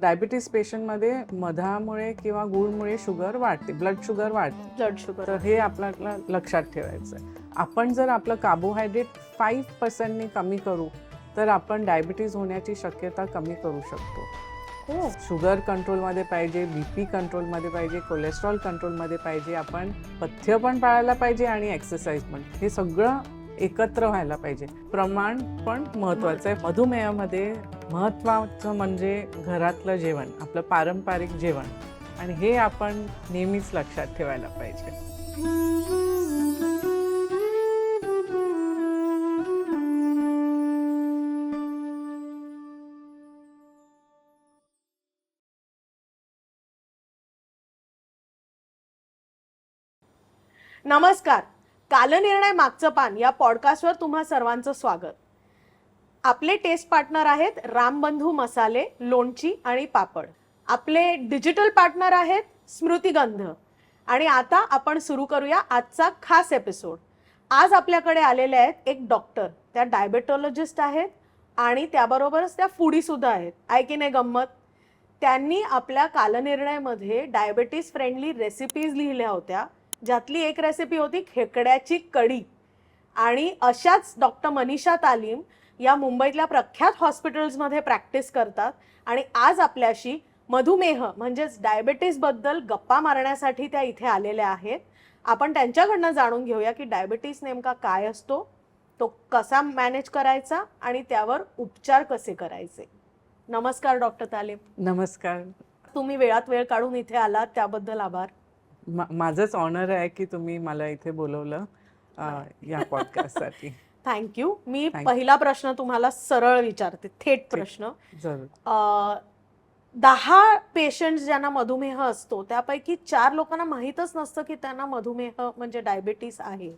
Diabetes पेशंटमध्ये मधामुळे किंवा गुळमुळे sugar वाढते, ब्लड शुगर वाढते. तर हे आपल्याला लक्षात ठेवायचं आहे. आपण जर आपलं कार्बोहायड्रेट 5% कमी करू तर आपण डायबिटीज होण्याची शक्यता कमी करू शकतो. शुगर कंट्रोलमध्ये पाहिजे, बीपी कंट्रोलमध्ये पाहिजे, कोलेस्ट्रॉल कंट्रोलमध्ये पाहिजे, आपण पथ्य पण पाळायला पाहिजे आणि एक्सरसाइज पण. हे सगळं एकत्र व्हायला पाहिजे. प्रमाण पण महत्वाचं आहे. मधुमेहामध्ये महत्वाचं म्हणजे घरातलं जेवण, आपलं पारंपरिक जेवण, आणि हे आपण नेहमीच लक्षात ठेवायला पाहिजे. नमस्कार. कालनिर्णय मागचं पान या पॉडकास्टवर तुम्हा सर्वांचं स्वागत. आपले टेस्ट पार्टनर आहेत रामबंधू मसाले, लोणची आणि पापड. आपले डिजिटल पार्टनर आहेत स्मृतिगंध. आणि आता आपण सुरू करूया आजचा खास एपिसोड. आज आपल्याकडे आलेले आहेत एक डॉक्टर. त्या डायबेटॉलॉजिस्ट आहेत आणि त्याबरोबरच त्या फूडी सुद्धा आहेत. आहे की नाही गंमत? त्यांनी आपल्या कालनिर्णयमध्ये डायबेटीस फ्रेंडली रेसिपीज लिहिल्या होत्या, ज्यातली एक रेसिपी होती खेकड्याची कढी. आणि अशाच डॉक्टर मनीषा तालीम या मुंबईतल्या प्रख्यात हॉस्पिटल्समध्ये प्रॅक्टिस करतात आणि आज आपल्याशी मधुमेह म्हणजेच डायबेटीस बद्दल गप्पा मारण्यासाठी त्या इथे आलेल्या आहेत. आपण त्यांच्याकडनं जाणून घेऊया की डायबेटीस नेमका काय असतो, तो कसा मॅनेज करायचा आणि त्यावर उपचार कसे करायचे. नमस्कार डॉक्टर तालीम. नमस्कार. तुम्ही वेळात वेळ काढून इथे आलात त्याबद्दल आभार. माझंच ऑनर आहे की तुम्ही मला इथे बोलवलं या पॉडकास्टसाठी. थँक्यू. मी पहिला प्रश्न तुम्हाला सरळ विचारते, थेट प्रश्न. जरूर. 10 पेशंट ज्यांना मधुमेह असतो त्यापैकी 4 लोकांना माहीतच नसतं की त्यांना मधुमेह म्हणजे डायबिटीस आहे.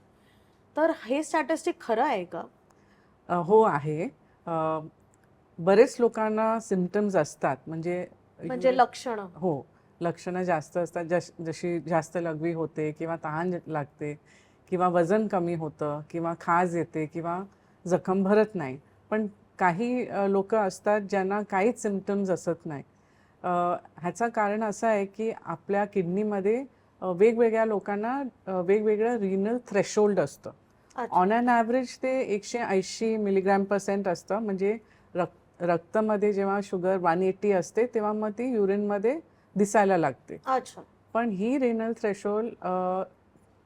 तर हे स्टॅटिस्टिक खरं आहे का? हो आहे. बरेच लोकांना सिम्पटम्स असतात, म्हणजे लक्षणं. हो, लक्षणं जास्त असतात. जशी जास्त लघवी होते किंवा तहान लागते किंवा वजन कमी होतं किंवा खाज येते किंवा जखम भरत नाही. पण काही लोक असतात ज्यांना काहीच सिम्पटम्स असत नाही. ह्याचं कारण असं आहे की आपल्या किडनीमध्ये वेगवेगळ्या लोकांना वेगवेगळं रिनल थ्रेशोल्ड असतं. ऑन ॲन ॲव्हरेज ते 180 मिलीग्रॅम% असतं. म्हणजे रक्तामध्ये जेव्हा शुगर 180 असते तेव्हा मग ती युरिनमध्ये दिसायला लागते. पण ही रिनल थ्रेशोल्ड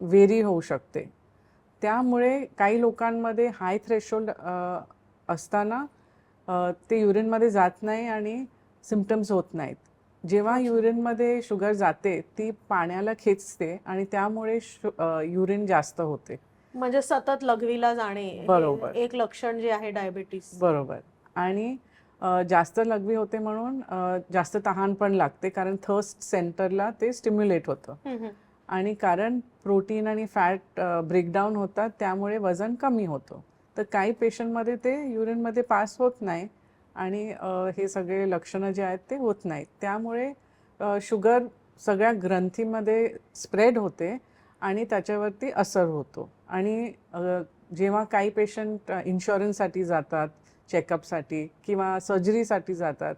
व्हेरी होऊ शकते. त्यामुळे काही लोकांमध्ये हाय थ्रेशोल्ड असताना ते युरिनमध्ये जात नाही आणि सिम्पटम्स होत नाहीत. जेव्हा युरिनमध्ये शुगर जाते ती पाण्याला खेचते आणि त्यामुळे युरिन जास्त होते. म्हणजे सतत लघवीला जाणे. बरोबर. एक लक्षण जे आहे डायबिटीस. बरोबर. आणि जास्त लघवी होते म्हणून जास्त तहान पण लागते, कारण थर्स्ट सेंटरला ते स्टिम्युलेट होतं. आणि कारण प्रोटीन आणि फॅट ब्रेकडाऊन होतात त्यामुळे वजन कमी होतं. तर काही पेशंटमध्ये ते युरिनमध्ये पास होत नाही आणि हे सगळे लक्षणं जे आहेत ते होत नाहीत. त्यामुळे शुगर सगळ्या ग्रंथीमध्ये स्प्रेड होते आणि त्याच्यावरती असर होतो. आणि जेव्हा काही पेशंट इन्शुरन्ससाठी जातात, चेकअपसाठी किंवा सर्जरीसाठी जातात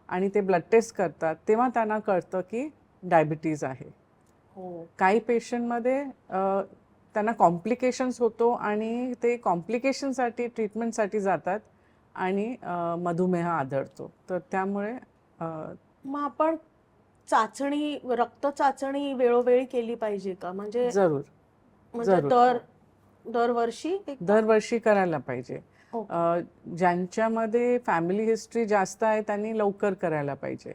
आणि ते ब्लड टेस्ट करतात तेव्हा त्यांना कळतं की डायबिटीज आहे. काही पेशंटमध्ये त्यांना कॉम्प्लिकेशन्स होतो आणि ते कॉम्प्लिकेशनसाठी ट्रीटमेंटसाठी जातात आणि मधुमेह आढळतो. तर त्यामुळे मग आपण चाचणी, रक्त चाचणी वेळोवेळी केली पाहिजे का? म्हणजे जरूर. दरवर्षी करायला पाहिजे. ज्यांच्यामध्ये फॅमिली हिस्ट्री जास्त आहे त्यांनी लवकर करायला पाहिजे.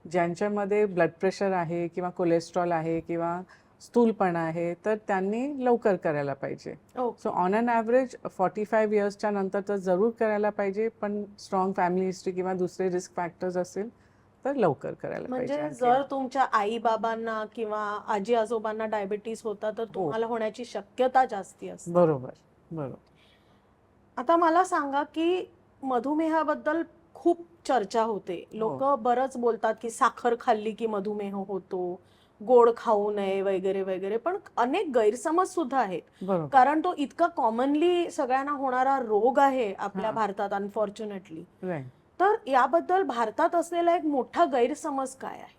ज्यांच्यामध्ये ब्लड प्रेशर आहे किंवा कोलेस्ट्रॉल आहे किंवा स्थूलपणा आहे तर त्यांनी लवकर करायला पाहिजे. सो ऑन ॲन ॲव्हरेज 45 इयर्सच्या नंतर तर जरूर करायला पाहिजे. पण स्ट्रॉंग फॅमिली हिस्ट्री किंवा दुसरे रिस्क फॅक्टर्स असेल तर लवकर करायला पाहिजे. म्हणजे जर तुमच्या आई बाबांना किंवा आजी आजोबांना डायबिटीस होता तर तुम्हाला होण्याची शक्यता जास्ती असते. बरोबर. बरोबर. आता मला सांगा की मधुमेहाबद्दल खूप चर्चा होते. लोक बरंच बोलतात की साखर खाल्ली की मधुमेह होतो, गोड खाऊ नये वगैरे वगैरे. पण अनेक गैरसमज सुद्धा आहेत. कारण तो इतका कॉमनली सगळ्यांना होणारा रोग आहे आपल्या भारतात, अनफॉर्च्युनेटली. तर याबद्दल भारतात असलेला एक मोठा गैरसमज काय आहे?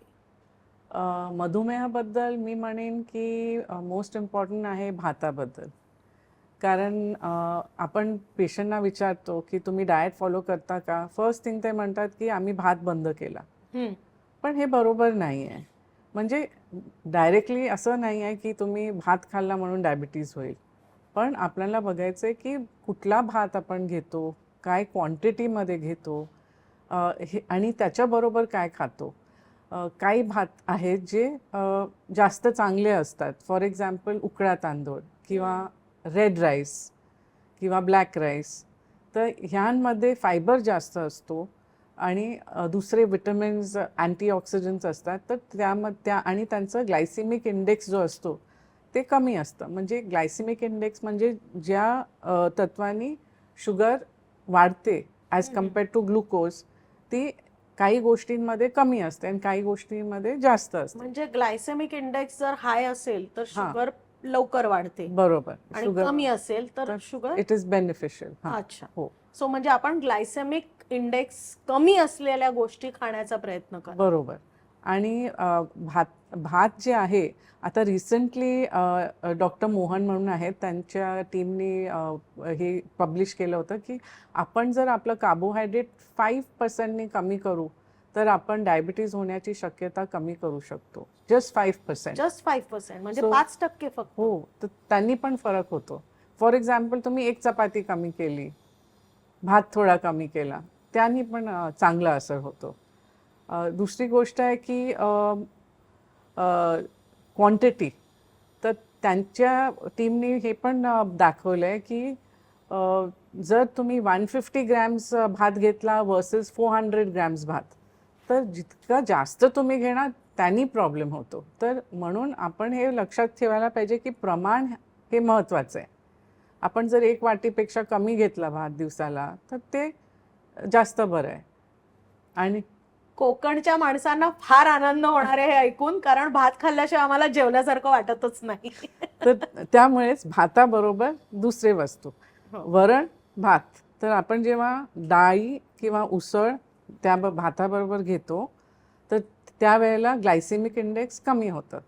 मधुमेहाबद्दल मी म्हणेन की मोस्ट इम्पॉर्टंट आहे भाताबद्दल. कारण आपण पेशंटना विचारतो की तुम्ही डाएट फॉलो करता का? फर्स्ट थिंग ते म्हणतात की आम्ही भात बंद केला. हम्म. पण हे बरोबर नाही आहे. म्हणजे डायरेक्टली असं नाही आहे की तुम्ही भात खाल्ला म्हणून डायबिटीज होईल. पण आपल्याला बघायचं आहे की कुठला भात आपण घेतो, काय क्वांटिटीमध्ये घेतो, हे आणि त्याच्याबरोबर काय खातो. काही भात आहेत जे जास्त चांगले असतात. फॉर एक्झाम्पल उकळा तांदूळ किंवा रेड राईस किंवा ब्लॅक राईस. तर ह्यांमध्ये फायबर जास्त असतो आणि दुसरे विटॅमिन्स, अँटीऑक्सिडंट्स असतात. तर त्या आणि त्यांचं ग्लायसेमिक इंडेक्स जो असतो ते कमी असतं. म्हणजे ग्लायसेमिक इंडेक्स म्हणजे ज्या तत्वानी शुगर वाढते ॲज कम्पेअर्ड टू ग्लुकोज, ती काही गोष्टींमध्ये कमी असते आणि काही गोष्टींमध्ये जास्त असते. म्हणजे ग्लायसेमिक इंडेक्स जर हाय असेल तर शुगर लवकर वाढते, बरोबर. आणि कमी असेल तर शुगर इट इज बेनिफिशियल. अच्छा. हो, सो म्हणजे आपण ग्लायसेमिक इंडेक्स कमी असलेल्या गोष्टी खाण्याचा प्रयत्न करा. बरोबर. आणि भात जे आहे, आता रिसेंटली डॉक्टर मोहन म्हणून आहेत, त्यांच्या टीमनी हे पब्लिश केलं होतं की आपण जर आपलं कार्बोहायड्रेट 5% कमी करू तर आपण डायबिटीज होण्याची शक्यता कमी करू शकतो. जस्ट 5%. जस्ट 5% म्हणजे So- 5% फक्त. हो, तर त्यांनी पण फरक होतो. फॉर एक्झाम्पल तुम्ही एक चपाती कमी केली, भात थोडा कमी केला, त्यांनी पण चांगला असर होतो. दुसरी गोष्ट आहे की क्वांटिटी. तर त्यांच्या टीमने हे पण दाखवलं आहे की जर तुम्ही 150 ग्रॅम्स भात घेतला वर्सेस 400 ग्रॅम्स भात, तर जितका जास्त तुम्ही घेणार त्यांनी प्रॉब्लेम होतो. तर म्हणून आपण हे लक्षात ठेवायला पाहिजे की प्रमाण हे महत्त्वाचं आहे. आपण जर 1 वाटीपेक्षा कमी घेतला भात दिवसाला तर ते जास्त बरं आहे. आणि कोकणच्या माणसांना फार आनंद होणार आहे हे ऐकून, कारण भात खाल्ल्याशिवाय आम्हाला जेवल्यासारखं वाटतच नाही. तर त्यामुळेच भाताबरोबर दुसरे वस्तू, हो. वरण भात. तर आपण जेव्हा डाळी किंवा उसळ त्या भाताबरोबर घेतो तर त्यावेळेला ग्लायसेमिक इंडेक्स कमी होतं.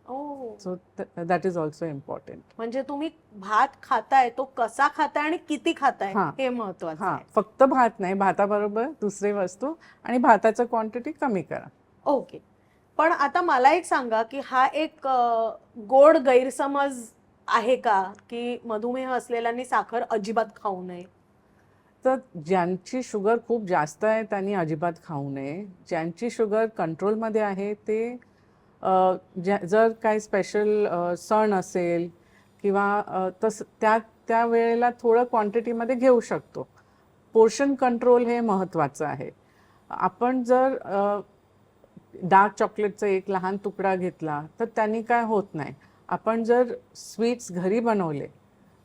Oh, so that is also important. म्हणजे तुम्ही भात खाताय तो कसा खाताय आणि किती खाताय हां. हे महत्वाचं हां, आहे. फक्त भात नाही, भाताबरोबर दुसरे वस्तू आणि भाताचं क्वांटिटी कमी करा. ओके. पण आता मला एक सांगा की हा एक गोड गैरसमज आहे का की मधुमेह असलेल्यांनी साखर अजिबात खाऊ नये? तर ज्यांची शुगर खूप जास्त आहे त्यांनी अजिबात खाऊ नये. ज्यांची शुगर कंट्रोलमध्ये आहे ते जर काही स्पेशल सण असेल किंवा त्या वेळेला थोडं क्वांटिटीमध्ये घेऊ शकतो. पोर्शन कंट्रोल हे महत्त्वाचं आहे. आपण जर डार्क चॉकलेटचा एक लहान तुकडा घेतला तर त्यांनी काय होत नाही. आपण जर स्वीट्स घरी बनवले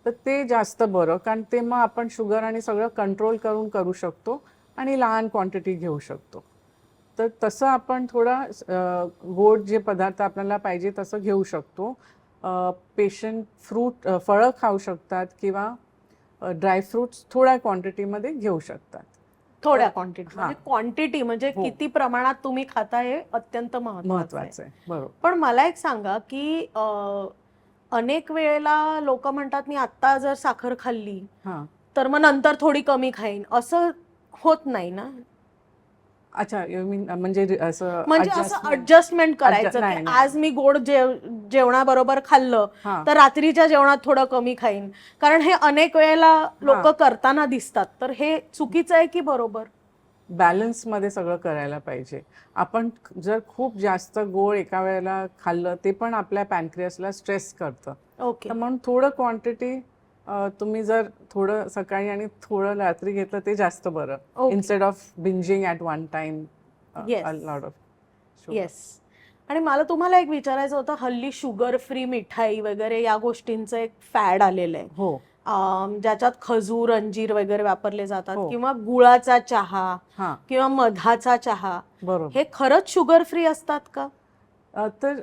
तर ते जास्त बरं, कारण ते मग आपण शुगर आणि सगळं कंट्रोल करून करू शकतो आणि लहान क्वांटिटी घेऊ शकतो. तर तसं आपण थोडा गोड जे पदार्थ आपल्याला पाहिजे तसं घेऊ शकतो. पेशंट फळं खाऊ शकतात किंवा ड्रायफ्रुट्स थोड्या क्वांटिटीमध्ये घेऊ शकतात. थोड्या क्वांटिटी हां. म्हणजे क्वांटिटी म्हणजे हो. किती प्रमाणात तुम्ही खाता हे अत्यंत महत्वाचं आहे. महत्त्वाचं आहे. बरोबर. पण मला एक सांगा की अनेक वेळेला लोक म्हणतात मी आता जर साखर खाल्ली हां. तर मग नंतर थोडी कमी खाईन, असं होत नाही ना? अच्छा, यू मीन म्हणजे असं म्हणजे असं adjustment? ऍडजस्टमेंट करायचं नाही, की नाही. आज मी गोड जेवणाबरोबर खाल्लं हां. तर रात्रीच्या जेवणात थोडं कमी खाईन, कारण हे अनेक वेळेला लोक हां. करताना दिसतात. तर हे चुकीचं आहे की बरोबर? बॅलन्समध्ये सगळं करायला पाहिजे. आपण जर खूप जास्त गोड एका वेळेला खाल्लं ते पण आपल्या पॅनक्रियासला स्ट्रेस करतं. ओके. तर म्हणून थोडं क्वांटिटी तुम्ही जर थोडं सकाळी आणि थोडं रात्री घेतलं ते जास्त बरं. Okay. Instead of bingeing at one time Yes. A lot of. Yes. आणि मला तुम्हाला एक विचारायचं होतं, हल्ली शुगर फ्री मिठाई वगैरे या गोष्टींचं एक फॅड आलेलं आहे, हो, ज्याच्यात खजूर, अंजीर वगैरे वापरले जातात, हो. किंवा गुळाचा चहा हां, किंवा मधाचा चहा, बरोबर. हे खरंच शुगर फ्री असतात का? तर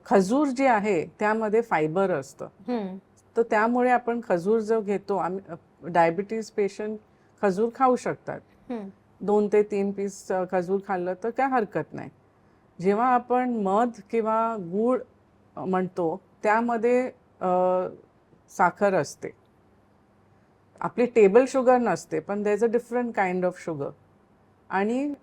खजूर जे आहे त्यामध्ये फायबर असतं. हम्म. तर त्यामुळे आपण खजूर जो घेतो, आम्ही डायबिटीज पेशंट खजूर खाऊ शकतात. हम्म. 2 ते 3 पीस खजूर खाल्लं तर काय हरकत नाही. जेव्हा आपण मध किंवा गूळ म्हणतो त्यामध्ये साखर असते. आपली टेबल शुगर नसते, पण there is a different kind of sugar. आणि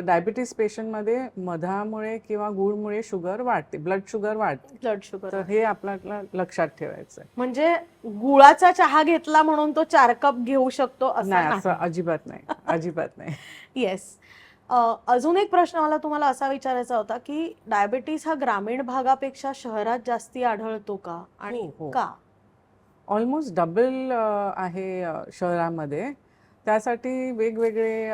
डायबिटीस पेशंटमध्ये मधामुळे किंवा गूळमुळे शुगर वाढते, ब्लड शुगर वाढते. Blood sugar. तर हे आपल्याला लक्षात ठेवायचं आहे. म्हणजे गुळाचा चहा घेतला म्हणून तो 4 कप घेऊ शकतो असं नाही, असं नाही. अजिबात नाही, अजिबात नाही. येस. अजून एक प्रश्न मला तुम्हाला असा विचारायचा होता की डायबिटीस हा ग्रामीण भागापेक्षा शहरात जास्ती आढळतो का आणि हो. का? ऑलमोस्ट डबल आहे शहरामध्ये. त्यासाठी वेगवेगळे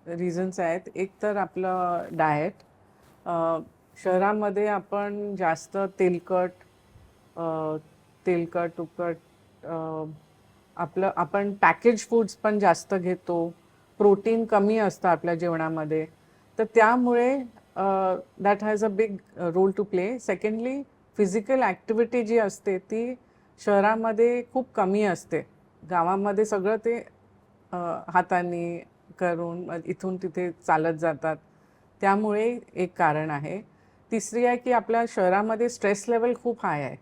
रिझन्स आहेत. एक तर आपलं डाएट. शहरामध्ये आपण जास्त तेलकट, तुपकट, आपण पॅकेज फूड्स पण जास्त घेतो. प्रोटीन कमी असतं आपल्या जेवणामध्ये. तर त्यामुळे that has a big role to play. Secondly physical activity जी असते ती शहरामध्ये खूप कमी असते. गावामध्ये सगळं ते हातांनी करून इथून तिथे चालत जातात. त्यामुळे एक कारण आहे. तिसरी आहे की आपल्या शहरामध्ये स्ट्रेस लेवल खूप हाय आहे.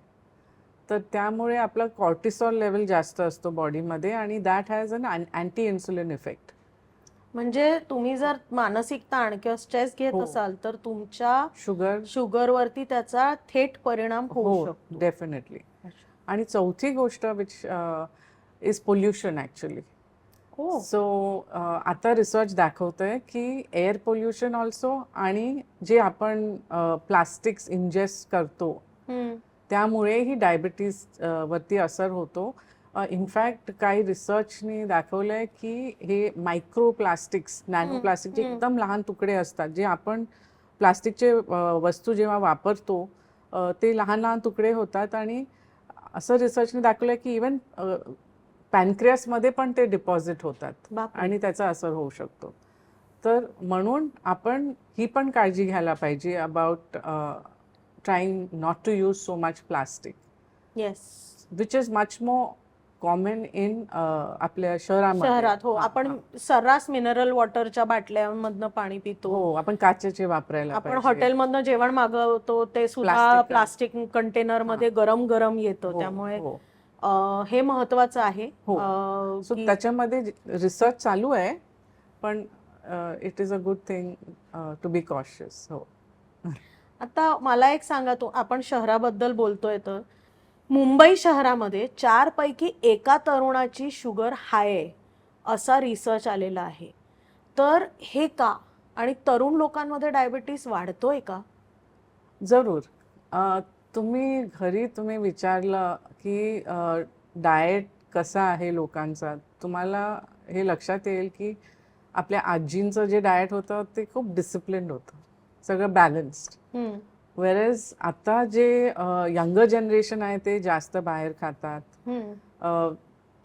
तर त्यामुळे आपलं कॉर्टिसॉल लेवल जास्त असतो बॉडीमध्ये आणि that has an anti insulin effect. म्हणजे तुम्ही जर मानसिक ताण किंवा स्ट्रेस घेत हो. असाल तर तुमच्या शुगर शुगरवरती त्याचा थेट परिणाम होऊ हो, शकतो. डेफिनेटली. आणि चौथी गोष्ट विच इज पोल्युशन ॲक्च्युली. हो. सो आता रिसर्च दाखवतोय की एअर पोल्युशन ऑल्सो आणि जे आपण प्लास्टिक्स इंजेस्ट करतो हम्म. त्यामुळेही डायबिटीज वरती असर होतो. इनफॅक्ट काही रिसर्चनी दाखवलंय की हे मायक्रो प्लास्टिक्स, नॅनो प्लास्टिक जे एकदम लहान तुकडे असतात, जे आपण प्लास्टिकचे वस्तू जेव्हा वापरतो ते लहान लहान तुकडे होतात. आणि असं रिसर्चने दाखवलंय की इवन पॅनक्रियासमध्ये पण ते डिपॉझिट होतात बापरे. आणि त्याचा असर होऊ शकतो. तर म्हणून आपण ही पण काळजी घ्यायला पाहिजे about trying not to use so much plastic, yes. Which is much more common in आपल्या शहरामध्ये. शहरात हो. आपण सर्रास मिनरल वॉटरच्या बाटल्यांमधनं पाणी पितो. हो, आपण काचेचे वापरायला आपण पाहिजे. हॉटेलमधनं जेवण मागवतो ते सुद्धा Plastic. प्लास्टिक कंटेनर मध्ये गरम गरम येतं. हो, त्यामुळे हो. हे महत्वाचं आहे. हो. सो की त्याच्यामध्ये रिसर्च चालू आहे, पण it is a good thing to be cautious. हो. आता मला एक सांगा, तो आपण शहराबद्दल बोलतोय तर मुंबई शहरामध्ये 4 पैकी एका तरुणाची शुगर हाय आहे असा रिसर्च आलेला आहे. तर हे का? आणि तरुण लोकांमध्ये डायबिटीस वाढतोय का? जरूर. तुम्ही घरी विचारलं की डाएट कसा आहे लोकांचा, तुम्हाला हे लक्षात येईल की आपल्या आजींचं जे डाएट होतं ते खूप डिसिप्लिन्ड होतं, सगळं बॅलन्स्ड. वेरेज आता जे यंगर जनरेशन आहे ते जास्त बाहेर खातात.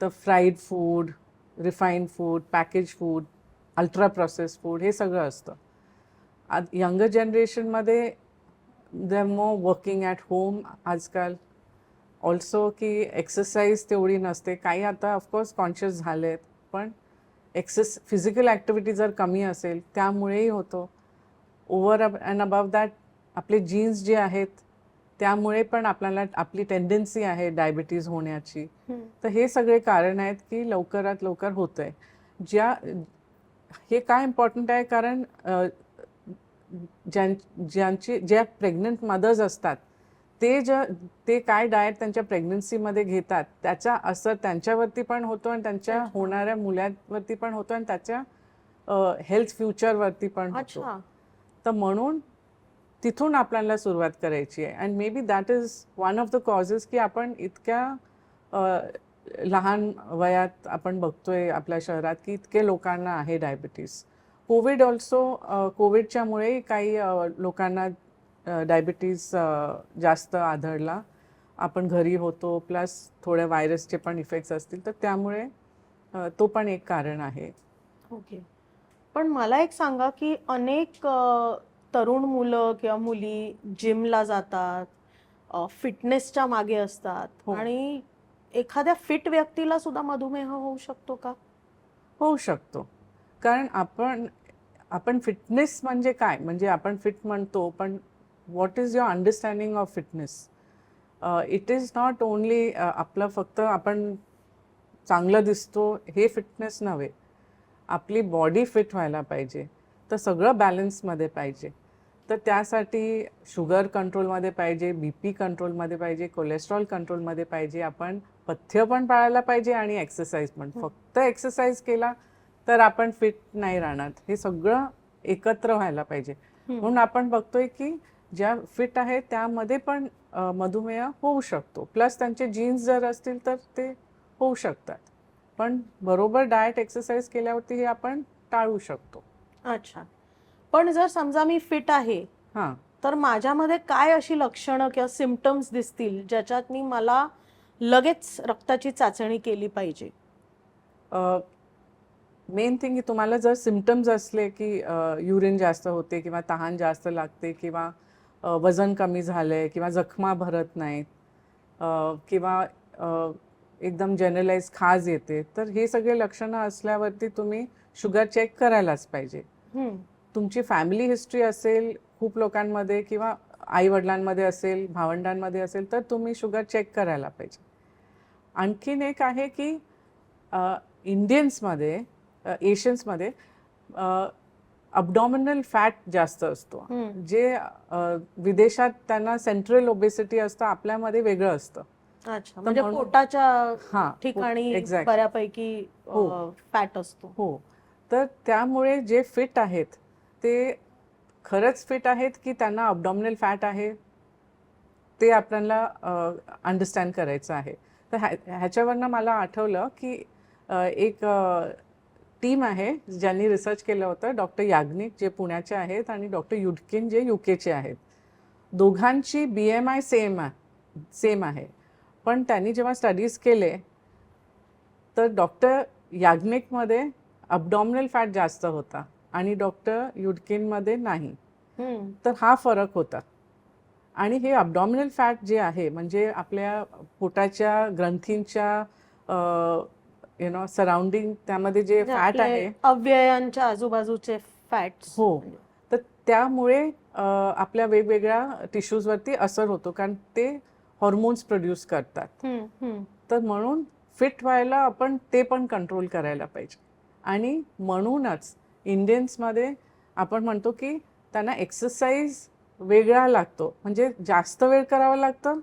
तर fried food, refined food, package food, ultra process food हे सगळं असतं. यंगर जनरेशनमध्ये they are more working at home आजकाल. ऑल्सो की एक्सरसाइज तेवढी नसते. काही आता ऑफकोर्स कॉन्शियस झालेत, पण फिजिकल ॲक्टिव्हिटी जर कमी असेल त्यामुळेही होतो. ओव्हर अँड अबव दॅट आपले जीन्स जे आहेत त्यामुळे पण आपल्याला आपली टेंडन्सी आहे डायबिटीज होण्याची. तर हे सगळे कारण आहेत की लवकरात लवकर होतंय. हे काय इम्पॉर्टंट आहे, कारण ज्या प्रेग्नंट मदर्स असतात ते काय डाएट त्यांच्या प्रेग्नन्सीमध्ये घेतात त्याचा असर त्यांच्यावरती पण होतो आणि त्यांच्या होणाऱ्या मुलांवरती पण होतो आणि त्याच्या हेल्थ फ्युचरवरती पण होतो. तर म्हणून तिथून आपल्याला सुरुवात करायची आहे. And may be that is one of the causes की आपण इतक्या लहान वयात आपण बघतोय आपल्या शहरात की इतके लोकांना आहे डायबिटीस. कोविड ऑल्सो, कोविडच्यामुळे काही लोकांना डायबिटीज जास्त आढळला. आपण घरी होतो, प्लस थोड्या व्हायरसचे पण इफेक्ट्स असतील, तर त्यामुळे तो पण एक कारण आहे. ओके. पण मला एक सांगा की अनेक तरुण मुलं किंवा मुली जिमला जातात, फिटनेसच्या मागे असतात आणि एखाद्या फिट व्यक्तीला सुद्धा मधुमेह होऊ शकतो का? होऊ शकतो. कारण आपण फिटनेस म्हणजे काय, म्हणजे आपण फिट म्हणतो, पण what is your understanding of fitness? It is not only आपलं फक्त आपण चांगलं दिसतो हे फिटनेस नव्हे. आपली बॉडी फिट व्हायला पाहिजे, तर सगळं बॅलन्समध्ये पाहिजे. तर त्यासाठी शुगर कंट्रोलमध्ये पाहिजे, BP कंट्रोलमध्ये पाहिजे, कोलेस्ट्रॉल कंट्रोलमध्ये पाहिजे, आपण पथ्य पण पाळायला पाहिजे आणि एक्सरसाइज पण. फक्त एक्सरसाइज केला तर आपण फिट नाही राहणार. हे सगळं एकत्र व्हायला पाहिजे. म्हणून आपण बघतोय की ज्या फिट आहेत त्यामध्ये पण मधुमेह होऊ शकतो. प्लस त्यांचे जीन्स जर असतील तर ते होऊ शकतात. पण बरोबर डाएट एक्सरसाइज केल्यावरती हे आपण टाळू शकतो. अच्छा. पण जर समजा मी फिट आहे, हां. तर माझ्यामध्ये काय अशी लक्षणं किंवा सिम्पटम्स दिसतील ज्याच्यात मला लगेच रक्ताची चाचणी केली पाहिजे? मेन थिंग की तुम्हाला जर सिम्पटम्स असले की युरिन जास्त होते किंवा तहान जास्त लागते किंवा वजन कमी झालंय किंवा जखमा भरत नाहीत किंवा एकदम जनरलाइज खाज येते, तर हे सगळे लक्षणं असल्यावरती तुम्ही शुगर चेक करायलाच पाहिजे. तुमची फॅमिली हिस्ट्री असेल खूप लोकांमध्ये किंवा आई वडिलांमध्ये असेल, भावंडांमध्ये असेल, तर तुम्ही शुगर चेक करायला पाहिजे. आणखीन एक आहे की इंडियन्समध्ये, एशियन्समध्ये अबडॉमिनल फॅट जास्त असतो. जे विदेशात त्यांना सेंट्रल ओबेसिटी असतं, आपल्यामध्ये वेगळं असतं. अच्छा, म्हणजे पोटाच्या ठिकाणी exactly. बऱ्यापैकी फॅट असतो. हो. तर त्यामुळे जे फिट आहेत ते खरंच फिट आहेत की त्यांना अबडॉमिनल फॅट आहे, ते आपल्याला अंडरस्टँड करायचं आहे. तर ह्याच्यावरनं मला आठवलं की एक टीम आहे ज्यांनी रिसर्च केलं होतं. डॉक्टर याग्निक जे पुण्याचे आहेत आणि डॉक्टर युडकिन जे UKचे आहेत. दोघांची BMI सेम आहे. पण त्यांनी जेव्हा स्टडीज केले तर डॉक्टर याग्निकमध्ये अबडॉमिनल फॅट जास्त होता आणि डॉक्टर युडकिनमध्ये नाही. तर हा फरक होता. आणि हे अबडॉमिनल फॅट जे आहे म्हणजे आपल्या पोटाच्या ग्रंथींच्या सराउंडिंग त्यामध्ये जे फॅट आहे, अवयवांच्या आजूबाजूचे फॅट्स. हो, तर त्यामुळे आपल्या वेगवेगळ्या टिश्यूजवरती असर होतो, कारण ते हॉर्मोन्स प्रोड्यूस करतात. तर म्हणून फिट व्हायला आपण ते पण कंट्रोल करायला पाहिजे. आणि म्हणूनच इंडियन्समध्ये आपण म्हणतो की त्यांना एक्सरसाइज वेगळा लागतो, म्हणजे जास्त वेळ करावं लागतं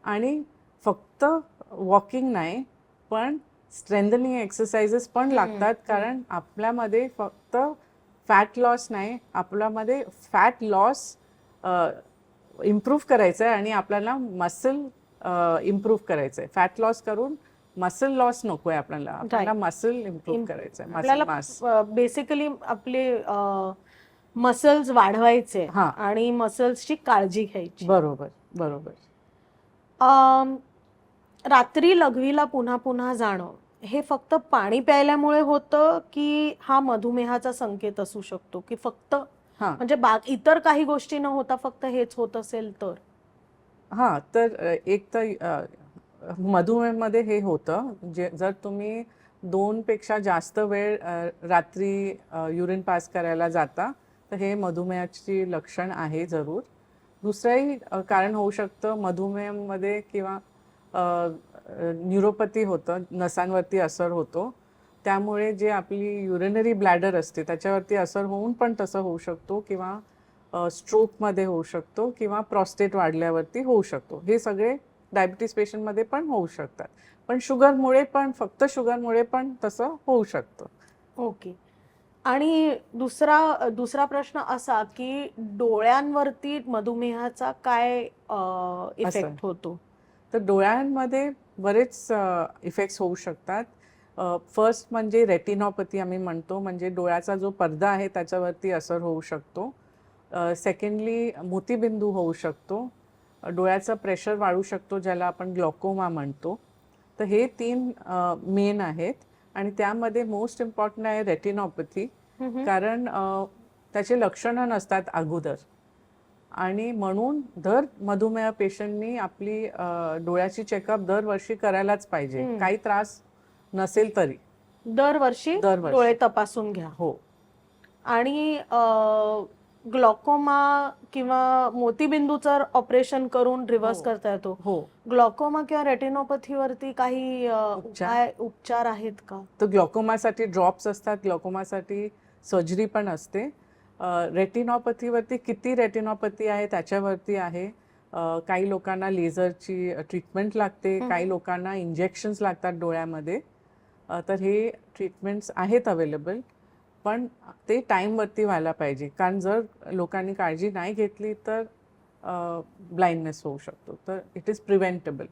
आणि फक्त वॉकिंग नाही पण स्ट्रेंथनिंग एक्सरसाइजेस पण लागतात. कारण आपल्यामध्ये फक्त फॅट लॉस नाही, आपल्यामध्ये फॅट लॉस इम्प्रूव्ह करायचं आहे आणि आपल्याला मसल इम्प्रूव्ह करायचं आहे. फॅट लॉस करून मसल लॉस नको आहे आपल्याला मसल इम्प्रूव्ह करायचं आहे. आपल्याला बेसिकली आपले मसल्स वाढवायचे आणि मसल्सची काळजी घ्यायची. बरोबर बरोबर. रात्री लघवीला पुन्हा पुन्हा जाणं हे फक्त पाणी प्यायल्यामुळे होतं की हा मधुमेहाचा संकेत असू शकतो, की फक्त म्हणजे इतर काही गोष्टी न होता फक्त हेच होत असेल तर? तर एक तर मधुमेहामध्ये हे होतं, जर तुम्ही 2 पेक्षा जास्त वेळ रात्री युरिन पास करायला जाता तर हे मधुमेहाची लक्षण आहे जरूर. दुसरंही कारण होऊ शकतं मधुमेहामध्ये किंवा न्यूरोपॅथी होतं, नसांवरती असर होतो. त्यामुळे जे आपली युरिनरी ब्लॅडर असते त्याच्यावरती असर होऊन पण तसं होऊ शकतो किंवा स्ट्रोकमध्ये होऊ शकतो किंवा प्रॉस्टेट वाढल्यावरती होऊ शकतो. हे सगळे डायबिटीस पेशंटमध्ये पण होऊ शकतात. पण फक्त शुगरमुळे पण तसं होऊ शकतं. ओके. आणि दुसरा प्रश्न असा की डोळ्यांवरती मधुमेहाचा काय इफेक्ट होतो? तर डोळ्यांमध्ये बरेच इफेक्ट्स होऊ शकतात. फर्स्ट म्हणजे रेटिनॉपॅथी आम्ही म्हणतो, म्हणजे डोळ्याचा जो पडदा आहे त्याच्यावरती असर होऊ शकतो. सेकंडली मोतीबिंदू होऊ शकतो. डोळ्याचं प्रेशर वाढू शकतो, ज्याला आपण ग्लॉकोमा म्हणतो. तर हे 3 मेन आहेत आणि त्यामध्ये मोस्ट इम्पॉर्टंट आहे रेटिनॉपॅथी, कारण त्याचे लक्षणं नसतात अगोदर आणि म्हणून दर मधुमेह पेशंटनी आपली डोळ्याची चेकअप दरवर्षी करायलाच पाहिजे, काही त्रास नसेल तरी. दरवर्षी दरवर्षी. डोळे तपासून घ्या. हो. आणि ग्लॉकोमा किंवा मोतीबिंदूचं ऑपरेशन करून रिव्हर्स हो. करता येतो. हो. ग्लॉकोमा किंवा रेटिनोपॅथीवरती काही उपचार? उपचार आहेत का? तर ग्लॉकोमासाठी ड्रॉप्स असतात, ग्लॉकोमासाठी सर्जरी पण असते. रेटिनॉपॅथीवरती किती रेटिनॉपॅथी आहे त्याच्यावरती आहे. काही लोकांना लेझरची ट्रीटमेंट लागते, काही लोकांना इंजेक्शन्स लागतात डोळ्यामध्ये. तर हे ट्रीटमेंट्स आहेत अवेलेबल, पण ते टाईमवरती व्हायला पाहिजे. कारण जर लोकांनी काळजी नाही घेतली तर ब्लाइंडनेस होऊ शकतो. तर इट इज प्रिव्हेंटेबल.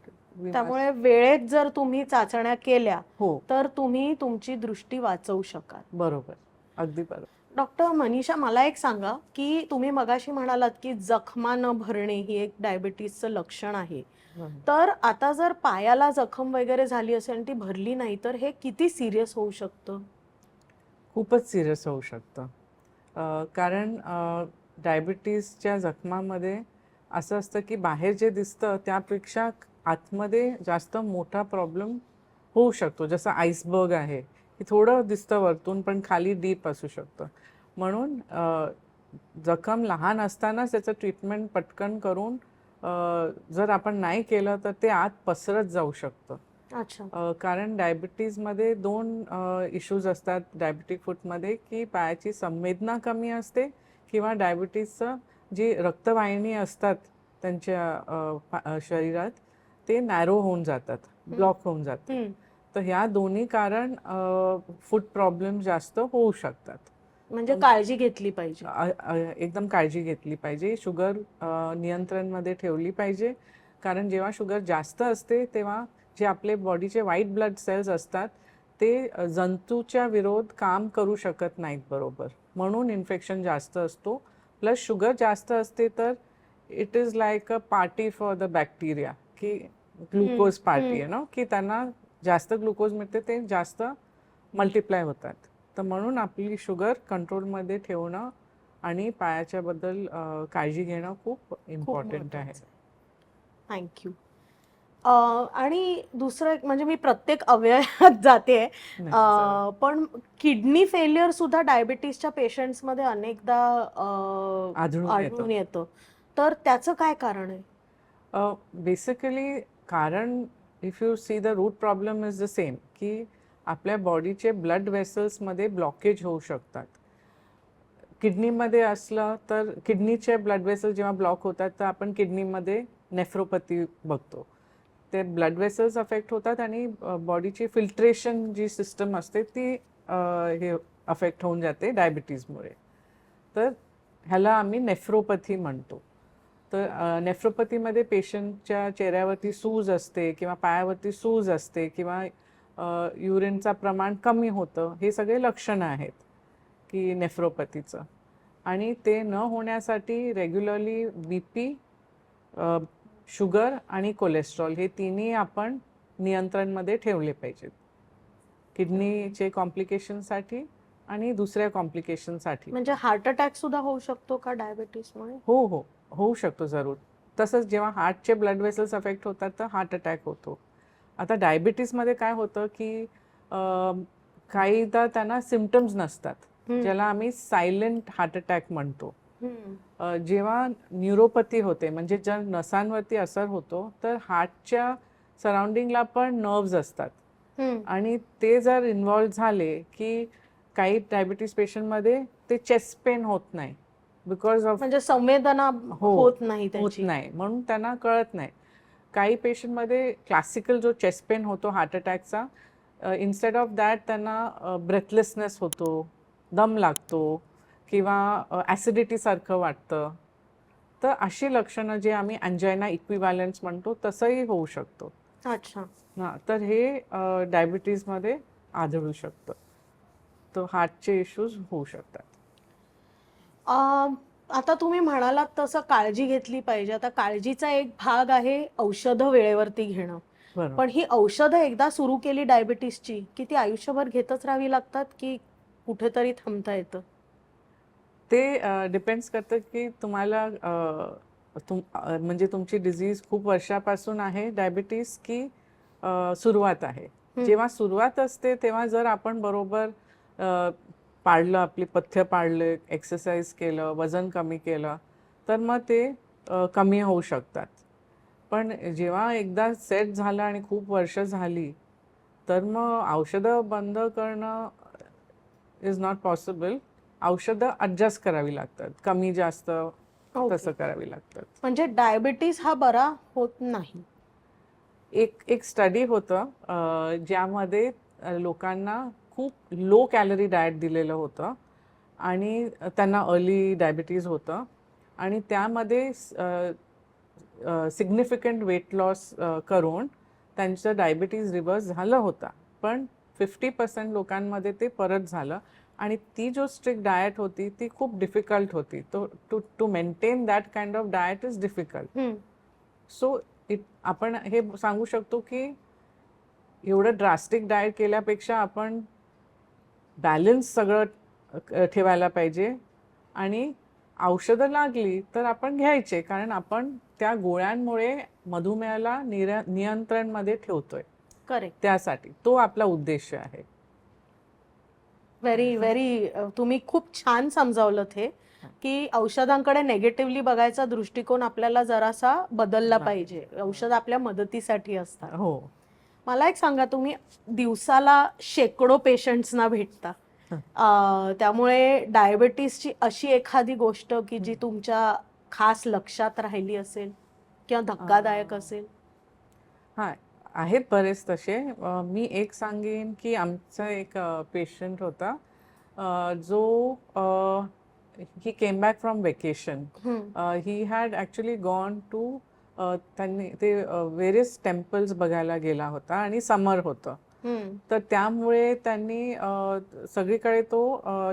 त्यामुळे वेळेत जर तुम्ही चाचण्या केल्या हो, तर तुम्ही तुमची दृष्टी वाचवू शकाल. बरोबर. अगदी बरोबर. डॉक्टर मनीषा, मला एक सांगा की तुम्ही मगाशी म्हणालात की जखमा न भरणे ही एक डायबिटीसचं लक्षण आहे. तर आता जर पायाला जखम वगैरे झाली असेल आणि ती भरली नाही तर हे किती सिरियस होऊ शकतं? खूपच सिरियस होऊ शकतं. कारण डायबिटीसच्या जखमामध्ये असं असतं की बाहेर जे दिसतं त्यापेक्षा आतमध्ये जास्त मोठा प्रॉब्लेम होऊ शकतो. जसं आईसबर्ग आहे, की थोडं दिसतं वरतून पण खाली डीप असू शकतं. म्हणून जखम लहान असतानाच त्याचं ट्रीटमेंट पटकन करून जर आपण नाही केलं तर ते आत पसरत जाऊ शकतं. अच्छा. कारण डायबिटीजमध्ये 2 इश्यूज असतात डायबिटिक फूटमध्ये, की पायाची संवेदना कमी असते किंवा डायबिटीसचं जी रक्तवाहिनी असतात त्यांच्या शरीरात ते नॅरो होऊन जातात, ब्लॉक होऊन जातात. तर ह्या दोन्ही कारण फूट प्रॉब्लेम जास्त होऊ शकतात. म्हणजे काळजी घेतली पाहिजे. एकदम काळजी घेतली पाहिजे. शुगर नियंत्रणमध्ये ठेवली पाहिजे. कारण जेव्हा शुगर जास्त असते तेव्हा जे आपले बॉडीचे व्हाईट ब्लड सेल्स असतात ते जंतूच्या विरोध काम करू शकत नाहीत बरोबर. म्हणून इन्फेक्शन जास्त असतो. प्लस शुगर जास्त असते तर it is like a party for the bacteria, की ग्लुकोज पार्टी आहे ना, की त्यांना जास्त ग्लुकोज मिळते, ते जास्त मल्टिप्लाय होतात. तर म्हणून आपली शुगर कंट्रोलमध्ये ठेवणं आणि पायाच्याबद्दल काळजी घेणं खूप इम्पॉर्टंट आहे. थँक्यू. आणि दुसरं एक म्हणजे मी प्रत्येक अवयवात जाते, पण किडनी फेल्युअर सुद्धा डायबिटीसच्या पेशंट्समध्ये अनेकदा आढळून येतं. तर त्याचं काय कारण आहे? बेसिकली कारण if you see the root problem is the same, की आपल्या बॉडीचे ब्लड वेसल्समध्ये ब्लॉकेज होऊ शकतात. किडनीमध्ये असलं तर किडनीचे ब्लड वेसल्स जेव्हा ब्लॉक होतात तर आपण किडनीमध्ये नेफ्रोपॅथी बघतो. ते ब्लड वेसल्स अफेक्ट होतात आणि बॉडीची फिल्ट्रेशन जी सिस्टम असते ती हे अफेक्ट होऊन जाते डायबिटीजमुळे. तर ह्याला आम्ही नेफ्रोपॅथी म्हणतो. तर नेफ्रोपॅथीमध्ये पेशंटच्या चेहऱ्यावरती सूज असते किंवा पायावरती सूज असते किंवा युरिनचं प्रमाण कमी होतं, हे सगळे लक्षणं आहेत की नेफ्रोपॅथीचं. आणि ते न होण्यासाठी रेग्युलरली BP, शुगर आणि कोलेस्ट्रॉल हे तिन्ही आपण नियंत्रणमध्ये ठेवले पाहिजेत. किडनीचे कॉम्प्लिकेशनसाठी आणि दुसऱ्या कॉम्प्लिकेशनसाठी. म्हणजे हार्ट अटॅक सुद्धा होऊ शकतो का डायबिटीसमुळे? हो हो, होऊ शकतो जरूर. तसंच जेव्हा हार्टचे ब्लड वेसल्स अफेक्ट होतात तर हार्ट अटॅक होतो. आता डायबिटीसमध्ये काय होतं की काहीदा त्यांना सिम्पटम्स नसतात, ज्याला आम्ही सायलेंट हार्ट अटॅक म्हणतो. जेव्हा न्यूरोपॅथी होते म्हणजे जर नसांवरती असर होतो तर हार्टच्या सराउंडिंगला पण नर्व्स असतात आणि ते जर इन्व्हॉल्व झाले की काही डायबिटीस पेशंटमध्ये ते चेस्ट पेन होत नाही, बिकॉज ऑफ म्हणजे संवेदना होत नाही त्याची. नाही म्हणून त्यांना कळत नाही. काही पेशंटमध्ये क्लासिकल जो चेस्ट पेन होतो हार्ट अटॅकचा, इन्स्टेड ऑफ दॅट त्यांना ब्रेथलेसनेस होतो, दम लागतो किंवा ॲसिडिटीसारखं वाटतं. तर अशी लक्षणं जे आम्ही अँजायना इक्विव्हॅलन्स म्हणतो तसंही होऊ शकतो. अच्छा. हां, तर हे डायबिटीजमध्ये आढळू शकतं. तर हार्टचे इश्यूज होऊ शकतात. आता तुम्ही म्हणालात तसं काळजी घेतली पाहिजे. आता काळजीचा एक भाग आहे औषधं वेळेवरती घेणं. बरोबर. पण ही औषधं एकदा सुरू केली डायबिटीसची की ती आयुष्यभर घेतच राहावी लागतात की कुठेतरी थांबता येतं? ते डिपेंड्स करतं की तुम्हाला म्हणजे तुमची डिझीज खूप वर्षापासून आहे डायबिटीस की सुरुवात आहे. जेव्हा सुरुवात असते तेव्हा जर आपण बरोबर पाळलं, आपली पथ्य पाळले, एक्सरसाइज केलं, वजन कमी केलं, तर मग ते कमी होऊ शकतात. पण जेव्हा एकदा सेट झालं आणि खूप वर्ष झाली, तर मग औषधं बंद करणं इज नॉट पॉसिबल. औषधं अडजस्ट करावी लागतात, कमी जास्त तसं करावी लागतात. म्हणजे डायबिटीस हा बरा होत नाही. एक स्टडी होतं ज्यामध्ये लोकांना खूप लो कॅलरी डाएट दिलेलं होतं आणि त्यांना अर्ली डायबिटीज होतं आणि त्यामध्ये सिग्निफिकंट वेट लॉस करून त्यांचं डायबिटीज रिव्हर्स झालं होता. पण 50% लोकांमध्ये ते परत झालं आणि ती जो स्ट्रिक्ट डाएट होती ती खूप डिफिकल्ट होती. To maintain that kind of diet is difficult. So आपण हे सांगू शकतो की एवढं ड्रास्टिक डाएट केल्यापेक्षा आपण बॅलन्स सगळं ठेवायला पाहिजे आणि औषधं लागली तर आपण घ्यायचे, कारण आपण त्या गोळ्यांमुळे मधुमेहाला नियंत्रणमध्ये ठेवतोय. करेक्ट. त्यासाठी तो आपला उद्देश आहे. व्हेरी तुम्ही खूप छान समजावलं हे की औषधांकडे नेगेटिव्हली बघायचा दृष्टिकोन आपल्याला जरासा बदलला पाहिजे. औषध आपल्या मदतीसाठी असतात. हो. मला एक सांगा, तुम्ही दिवसाला शेकडो पेशंट्सना भेटता, त्यामुळे डायबिटीसची अशी एखादी गोष्ट की जी तुमच्या खास लक्षात राहिली असेल किंवा धक्कादायक असेल? हां, आहेत बरेच तसे. मी एक सांगेन की आमचा एक पेशंट होता जो he came back from vacation. He had actually gone to त्यांनी ते व्हेरियस टेम्पल्स बघायला गेला होता आणि समर होतं. तर त्यामुळे त्यांनी सगळीकडे तो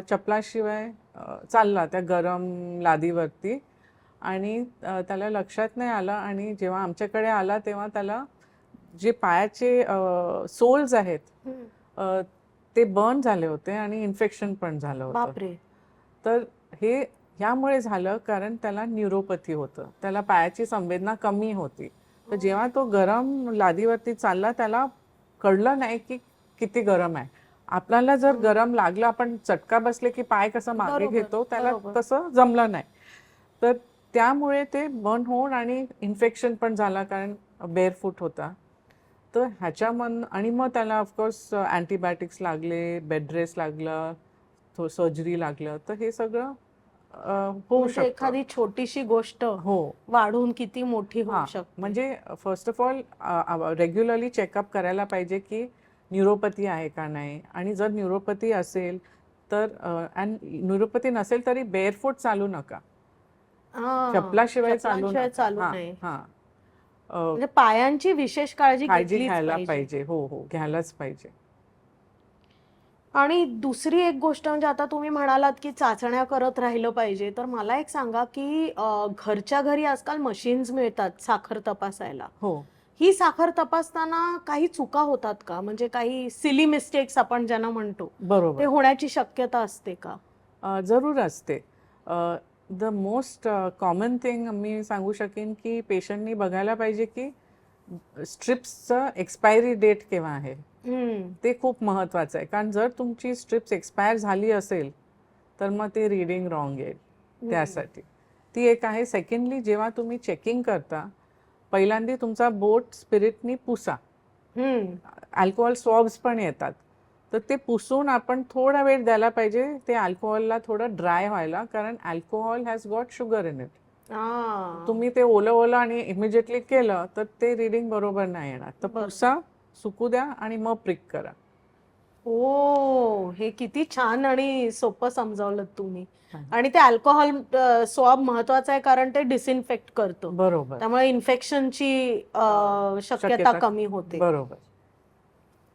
चपलाशिवाय चालला त्या गरम लादीवरती आणि त्याला लक्षात नाही आलं आणि जेव्हा आमच्याकडे आला तेव्हा त्याला जे पायाचे सोल्स आहेत ते बर्न झाले होते आणि इन्फेक्शन पण झालं होतं. बापरे. तर हे ह्यामुळे झालं कारण त्याला न्यूरोपॅथी होतं, त्याला पायाची संवेदना कमी होती. तर जेव्हा तो गरम लादीवरती चालला त्याला कळलं नाही की किती गरम आहे. आपल्याला जर गरम लागलं, आपण चटका बसले की पाय कसं मागे घेतो, त्याला तसं जमलं नाही. तर त्यामुळे ते बर्न होऊन आणि इन्फेक्शन पण झाला कारण बेअरफूट होता. तर आणि मग त्याला ऑफकोर्स अँटीबायोटिक्स लागले, बेड रेस्ट लागलं, सर्जरी लागलं. तर हे सगळं होऊ शकतं. एखादी छोटीशी गोष्ट हो वाढून किती मोठी होऊ शकते. म्हणजे first of all regularly checkup करायला पाहिजे की न्यूरोपॅथी आहे का नाही, आणि जर न्यूरोपॅथी असेल तर न्यूरोपॅथी नसेल तरी बेअरफूट चालू नका, चपलाशिवाय चालू नये. म्हणजे पायांची विशेष काळजी घ्यायला पाहिजे. हो हो, घ्यायलाच पाहिजे. आणि दुसरी एक गोष्ट म्हणजे आता तुम्ही म्हणालात की चाचण्या करत राहिलं पाहिजे, तर मला एक सांगा की घरच्या घरी आजकाल मशीन्स मिळतात साखर तपासायला. हो. ही साखर तपासताना काही चुका होतात का? म्हणजे काही सिली मिस्टेक्स आपण ज्यांना म्हणतो, बरोबर, ते होण्याची शक्यता असते का? जरूर असते. द मोस्ट कॉमन थिंग मी सांगू शकेन की पेशंटनी बघायला पाहिजे की स्ट्रिप्सचं एक्सपायरी डेट केव्हा आहे. ते खूप महत्वाचं आहे, कारण जर तुमची स्ट्रिप्स एक्सपायर झाली असेल तर मग ते रीडिंग रॉंग येईल. त्यासाठी ती एक आहे. सेकंडली, जेव्हा तुम्ही चेकिंग करता पहिल्यांदा तुमचा बोट स्पिरिटनी पुसा. अल्कोहोल स्वॉब्स पण येतात, तर ते पुसून आपण थोडा वेळ द्यायला पाहिजे ते अल्कोहोलला थोडं ड्राय व्हायला, कारण alcohol has got sugar in it. तुम्ही ते ओलं आणि इमिजिएटली केलं तर ते रीडिंग बरोबर नाही येणार. तर पुसा, सुकू द्या आणि मग प्रिक करा. ओ, हे किती छान आणि सोपं समजावलं तुम्ही. आणि ते अल्कोहोल स्वॅब महत्वाचं आहे कारण ते डिसइन्फेक्ट करतो. बरोबर. त्यामुळे इन्फेक्शनची शक्यता कमी होते. बरोबर.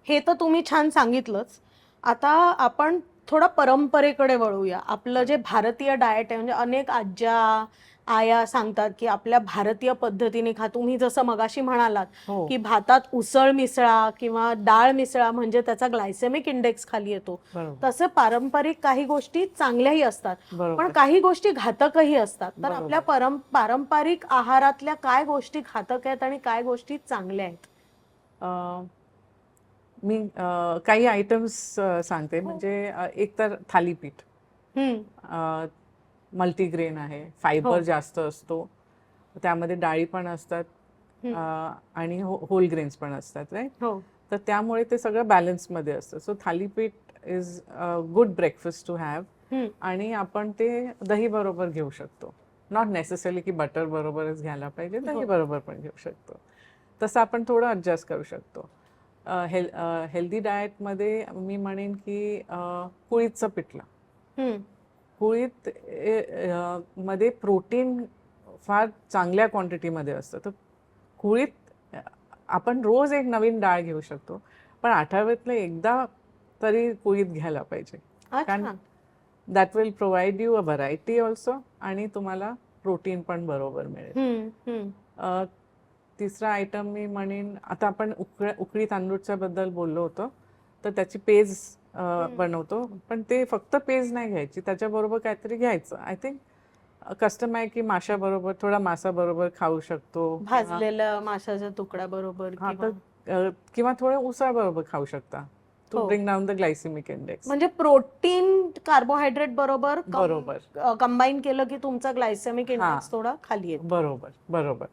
हे तर तुम्ही छान सांगितलंच. आता आपण थोडा परंपरेकडे वळूया. आपलं जे भारतीय डाएट आहे, म्हणजे अनेक आज्या आया सांगतात की आपल्या भारतीय पद्धतीने खा. तुम्ही जसं मगाशी म्हणालात की भातात उसळ मिसळा किंवा डाळ मिसळा म्हणजे त्याचा ग्लायसेमिक इंडेक्स खाली येतो. तसे पारंपरिक काही गोष्टी चांगल्याही असतात, पण काही गोष्टी घातकही असतात. तर आपल्या पारंपरिक आहारातल्या काय गोष्टी घातक आहेत आणि काय गोष्टी चांगल्या आहेत? मी काही आयटम्स सांगते. म्हणजे एक तर थालीपीठ मल्टीग्रेन आहे, फायबर हो. जास्त असतो, त्यामध्ये डाळी पण असतात आणि होल ग्रेन्स पण असतात, राईट. हो. तर त्यामुळे ते सगळं बॅलन्समध्ये असतं. So thalipeeth is good breakfast to have. आणि आपण ते दही बरोबर घेऊ शकतो. नॉट नेसेसरी की बटर बरोबरच घ्यायला पाहिजे, दही बरोबर पण घेऊ शकतो. तसं आपण थोडं ॲडजस्ट करू शकतो. हेल्दी डाएटमध्ये मी म्हणेन की कुळीथचं पिठलं. कुळीथ मध्ये प्रोटीन फार चांगल्या क्वांटिटीमध्ये असतं. तर कुळीथ आपण रोज एक नवीन डाळ घेऊ शकतो, पण आठवड्यातनं एकदा तरी कुळीथ घ्यायला पाहिजे. कारण अच्छा. That will provide you a variety also आणि तुम्हाला प्रोटीन पण बरोबर मिळेल. तिसरा आयटम मी म्हणेन, आता आपण उकळी तांदूळच्या बद्दल बोललो होतो, तर त्याची पेज बनवतो, पण ते फक्त पेज नाही घ्यायची, त्याच्याबरोबर काहीतरी घ्यायचं. आय थिंक कस्टम आहे की माशाबरोबर, थोडा मासा बरोबर खाऊ शकतो, भाजलेल्या माशाच्या तुकडा बरोबर हा किंवा तर किंवा थोडं उसळ बरोबर खाऊ शकता, टू हो. Bring down the glycemic index. म्हणजे प्रोटीन कार्बोहायड्रेट बरोबर बरोबर. कंबाईन केलं की तुमचा ग्लायसेमिक इंडेक्स थोडा खाली येतो. बरोबर बरोबर.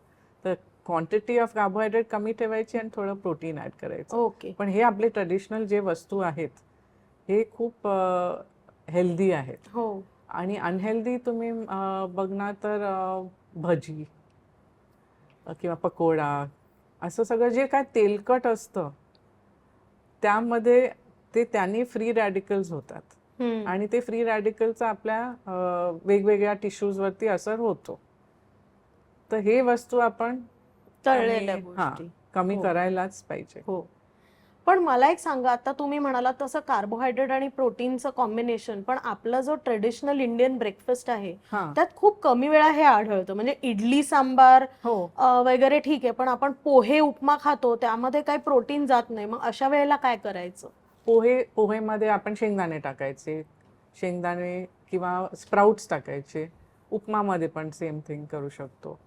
तर क्वांटिटी ऑफ कार्बोहायड्रेट कमी ठेवायची आणि थोडं प्रोटीन ऍड करायचं. ओके. पण हे आपले ट्रेडिशनल जे वस्तू आहेत हे खूप हेल्दी आहेत. हो. आणि अनहेल्दी तुम्ही बघणार तर भजी किंवा पकोडा, असं सगळं जे काय तेलकट असतं त्यामध्ये ते त्यांनी फ्री रॅडिकल्स होतात आणि ते फ्री रॅडिकलचा आपल्या वेगवेगळ्या टिश्यूजवरती असर होतो. तर हे वस्तू आपण तळलेल्या गोष्टी कमी करायलाच पाहिजे. हो. पण मला एक सांगा, आता तुम्ही म्हणाला तसं कार्बोहायड्रेट आणि प्रोटीनचं कॉम्बिनेशन, पण आपला जो ट्रेडिशनल इंडियन ब्रेकफास्ट आहे त्यात खूप कमी वेळा हे आढळतं. म्हणजे इडली सांबार वगैरे ठीक आहे, पण आपण पोहे उपमा खातो त्यामध्ये काही प्रोटीन जात नाही. मग अशा वेळेला काय करायचं? पोहेमध्ये आपण शेंगदाणे टाकायचे, शेंगदाणे किंवा स्प्राउट्स टाकायचे. उपमामध्ये पण सेम थिंग करू शकतो.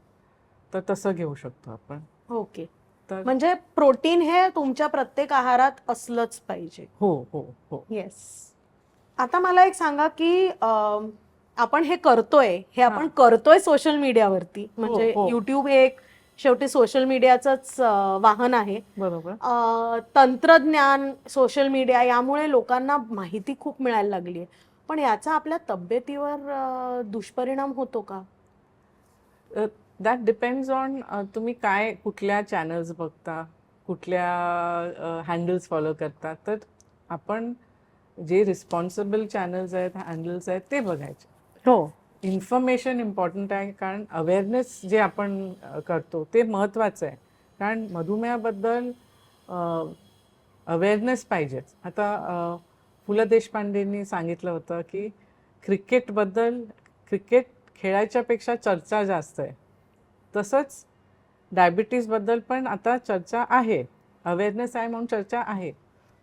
तर तसं घेऊ शकतो आपण. ओके. म्हणजे प्रोटीन हे तुमच्या प्रत्येक आहारात असलंच पाहिजे. हो हो हो. येस. आता मला एक सांगा की आपण हे करतोय, हे आपण करतोय सोशल मीडियावरती. म्हणजे युट्यूब हे एक शेवटी सोशल मीडियाचंच वाहन आहे. बरोबर. तंत्रज्ञान, सोशल मीडिया यामुळे लोकांना माहिती खूप मिळायला लागली आहे. पण याचा आपल्या तब्येतीवर दुष्परिणाम होतो का? दॅट डिपेंड्स ऑन तुम्ही काय कुठल्या चॅनल्स बघता, कुठल्या हँडल्स फॉलो करता. तर आपण जे रिस्पॉन्सिबल चॅनल्स आहेत, हँडल्स आहेत ते बघायचे. हो. इन्फॉर्मेशन इम्पॉर्टंट आहे, कारण अवेअरनेस जे आपण करतो ते महत्त्वाचं आहे. कारण मधुमेहाबद्दल अवेअरनेस पाहिजेच. आता पु ल देशपांडेंनी सांगितलं होतं की क्रिकेट खेळायच्या पेक्षा चर्चा जास्त आहे. तसंच डायबिटीजबद्दल पण आता चर्चा आहे, अवेअरनेस आहे म्हणून चर्चा आहे,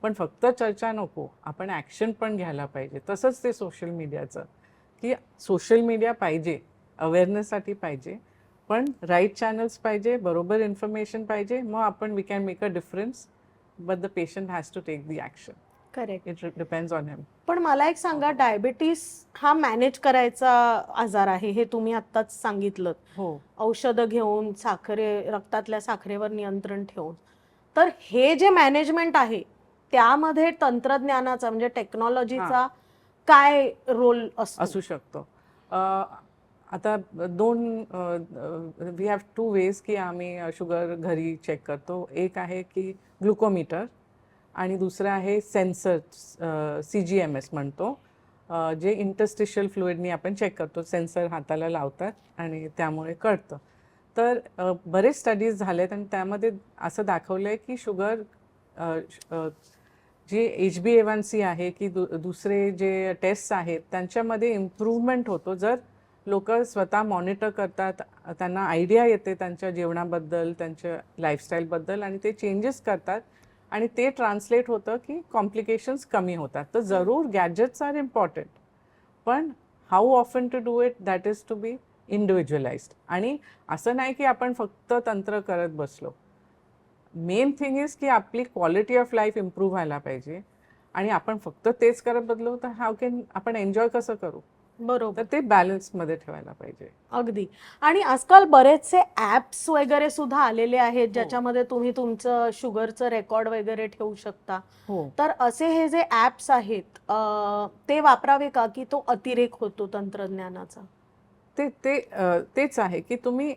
पण फक्त चर्चा नको, आपण ॲक्शन पण घ्यायला पाहिजे. तसंच ते सोशल मीडियाचं, की सोशल मीडिया पाहिजे, अवेअरनेससाठी पाहिजे, पण राईट चॅनल्स पाहिजे, बरोबर इन्फॉर्मेशन पाहिजे, मग आपण we can make a difference, but the patient has to take the action. Correct. It depends on him. पण मला एक सांगा, डायबिटीस हा मॅनेज करायचा आजार आहे, हे तुम्ही आत्ताच सांगितलं. हो. औषधं घेऊन, रक्तातल्या साखरेवर नियंत्रण ठेवून. तर हे जे मॅनेजमेंट आहे त्यामध्ये तंत्रज्ञानाचा म्हणजे टेक्नॉलॉजीचा काय रोल असू शकतो? आता वी हॅव टू वेज की आम्ही शुगर घरी चेक करतो. एक आहे की ग्लुकोमीटर आणि दुसरं आहे सेन्सर, CGMS म्हणतो, जे इंटरस्टिशियल फ्लुइडनी आपण चेक करतो. सेन्सर हाताला लावतात आणि त्यामुळे कळतं. तर बरेच स्टडीज झालेत आणि त्यामध्ये असं दाखवलं आहे की शुगर, जे HbA1c आहे की दुसरे जे टेस्ट आहेत त्यांच्यामध्ये इम्प्रूव्हमेंट होतो जर लोक स्वतः मॉनिटर करतात, त्यांना आयडिया येते त्यांच्या जेवणाबद्दल, त्यांच्या लाईफस्टाईलबद्दल, आणि ते चेंजेस करतात आणि ते ट्रान्सलेट होतं की कॉम्प्लिकेशन्स कमी होतात. तर जरूर गॅजेट्स आर इम्पॉर्टंट, पण how often to do it that is to be individualized. आणि असं नाही की आपण फक्त तंत्र करत बसलो. मेन थिंग इज की आपली क्वालिटी ऑफ लाईफ इम्प्रूव्ह व्हायला पाहिजे. आणि आपण फक्त तेच करत बदलू तर हाऊ कॅन आपण एन्जॉय कसं करू. बरोबर. तर ते बॅलन्समध्ये ठेवायला पाहिजे. अगदी. आणि आजकाल बरेचसे ऍप्स वगैरे सुद्धा आलेले आहेत ज्याच्यामध्ये तुम्ही तुमचं शुगरचं रेकॉर्ड वगैरे ठेवू शकता. हो. तर असे हे जे ऍप्स आहेत ते वापरावे का, की तो अतिरेक होतो तंत्रज्ञानाचा? तेच आहे की तुम्ही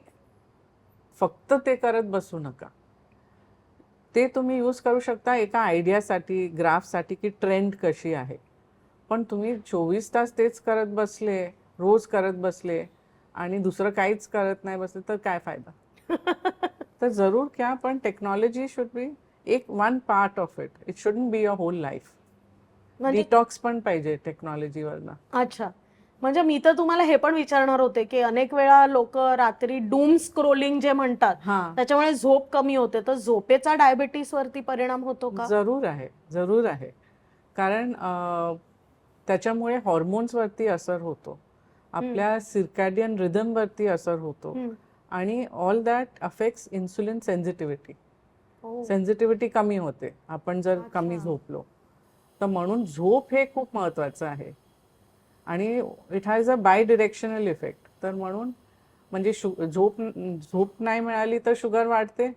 फक्त ते करत बसू नका. ते तुम्ही यूज करू शकता एका आयडियासाठी, ग्राफसाठी की ट्रेंड कशी आहे. पण तुम्ही 24 तास तेच करत बसले, रोज करत बसले आणि दुसरं काहीच करत नाही बसले तर काय फायदा. तर जरूर घ्या, पण टेक्नॉलॉजी शुड बी एक one part of it. It shouldn't be a whole life. म्हणजे डिटॉक्स पण पाहिजे टेक्नॉलॉजीवरनं. अच्छा. म्हणजे मी तर तुम्हाला हे पण विचारणार होते की अनेक वेळा लोक रात्री डूम स्क्रोलिंग जे म्हणतात हां, त्याच्यामुळे झोप कमी होते, तर झोपेचा डायबिटीस वरती परिणाम होतो का? जरूर आहे, जरूर आहे. कारण त्याच्यामुळे हॉर्मोन्सवरती असर होतो, आपल्या सिर्कॅडियन रिदमवरती असर होतो आणि all that affects insulin sensitivity. हो. सेन्सिटिव्हिटी कमी होते आपण जर कमी अच्छा. झोपलो तर. म्हणून झोप हे खूप महत्त्वाचं आहे आणि it has a bidirectional effect. तर म्हणून म्हणजे झोप नाही मिळाली तर शुगर वाढते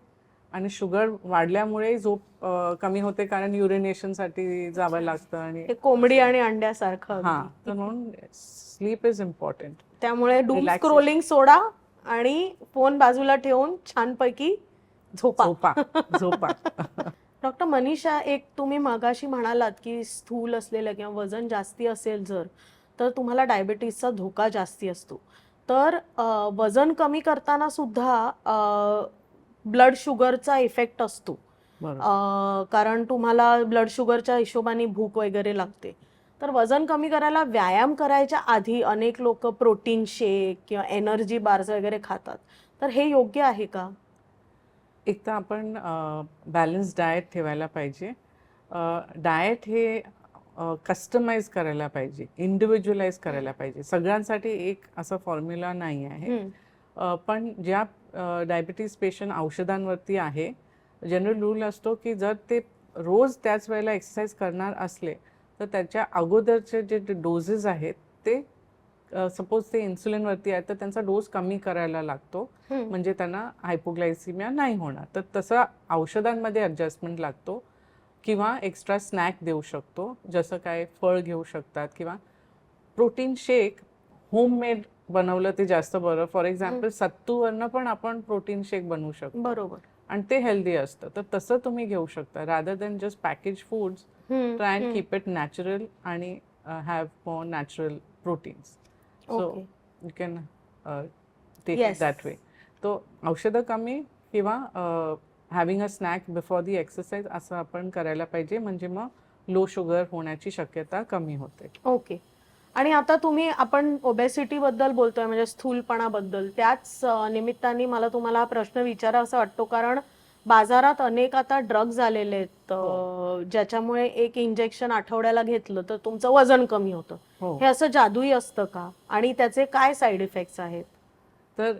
आणि शुगर वाढल्यामुळे झोप कमी होते, कारण युरिनेशनसाठी जावं लागतं. आणि हे कोंबडी आणि अंड्यासारखं हां, अगदी. तर म्हणून स्लीप इज इम्पॉर्टंट. त्यामुळे डूम Relaxation. स्क्रोलिंग सोडा आणि फोन बाजूला ठेवून छानपैकी झोपा. झोपा झोपा. डॉक्टर मनीषा, एक तुम्ही मगाशी म्हणालात की स्थूल असलेलं किंवा वजन जास्ती असेल जर, तर तुम्हाला डायबिटीसचा धोका जास्ती असतो. तर वजन कमी करताना सुद्धा ब्लड शुगरचा इफेक्ट असतो. बरोबर. कारण तुम्हाला ब्लड शुगरच्या हिशोबाने भूक वगैरे लागते. तर वजन कमी करायला व्यायाम करायच्या आधी अनेक लोक प्रोटीन शेक किंवा एनर्जी बार्स वगैरे खातात. तर हे योग्य आहे का? एक तर आपण बॅलन्स डाएट ठेवायला पाहिजे. डाएट हे कस्टमाइज करायला पाहिजे, इंडिव्हिज्युअलाइज करायला पाहिजे. सगळ्यांसाठी एक असं फॉर्म्युला नाही आहे. पण ज्या डायबिटीज पेशंट औषधांवरती आहे, जनरल रूल असतो की जर ते रोज त्याच वेळेला एक्सरसाइज करणार असले तर त्याच्या अगोदरचे जे डोजेस आहेत ते सपोज ते इन्सुलिनवरती आहे तर त्यांचा डोस कमी करायला लागतो, म्हणजे त्यांना हायपोग्लायसिमिया नाही होणार. तर तसं औषधांमध्ये ॲडजस्टमेंट लागतो किंवा एक्स्ट्रा स्नॅक देऊ शकतो, जसं काय फळ घेऊ शकतात किंवा प्रोटीन शेक होममेड बनवलं ते जास्त बरं. फॉर एक्झाम्पल सत्तूवरनं पण आपण प्रोटीन शेक बनवू शकतो. बरोबर. आणि ते हेल्दी असतं, तर तसं तुम्ही घेऊ शकता. Rather than just package foods, try and keep it natural आणि have more natural proteins. So you can take it that way. तो औषधं कमी किंवा having a snack before the exercise असं आपण करायला पाहिजे, म्हणजे मग लो शुगर होण्याची शक्यता कमी होते. ओके. आणि आता आपण ओबेसिटी बद्दल बोलतोय, म्हणजे स्थूलपणाबद्दल. त्याच निमित्ताने मला तुम्हाला हा प्रश्न विचारावासा वाटतो, कारण बाजारात अनेक आता ड्रग्ज आलेले आहेत ज्याच्यामुळे एक इंजेक्शन आठवड्याला घेतलं तर तुमचं वजन कमी होतं. हे असं जादुई असतं का, आणि त्याचे काय साईड इफेक्ट्स आहेत? तर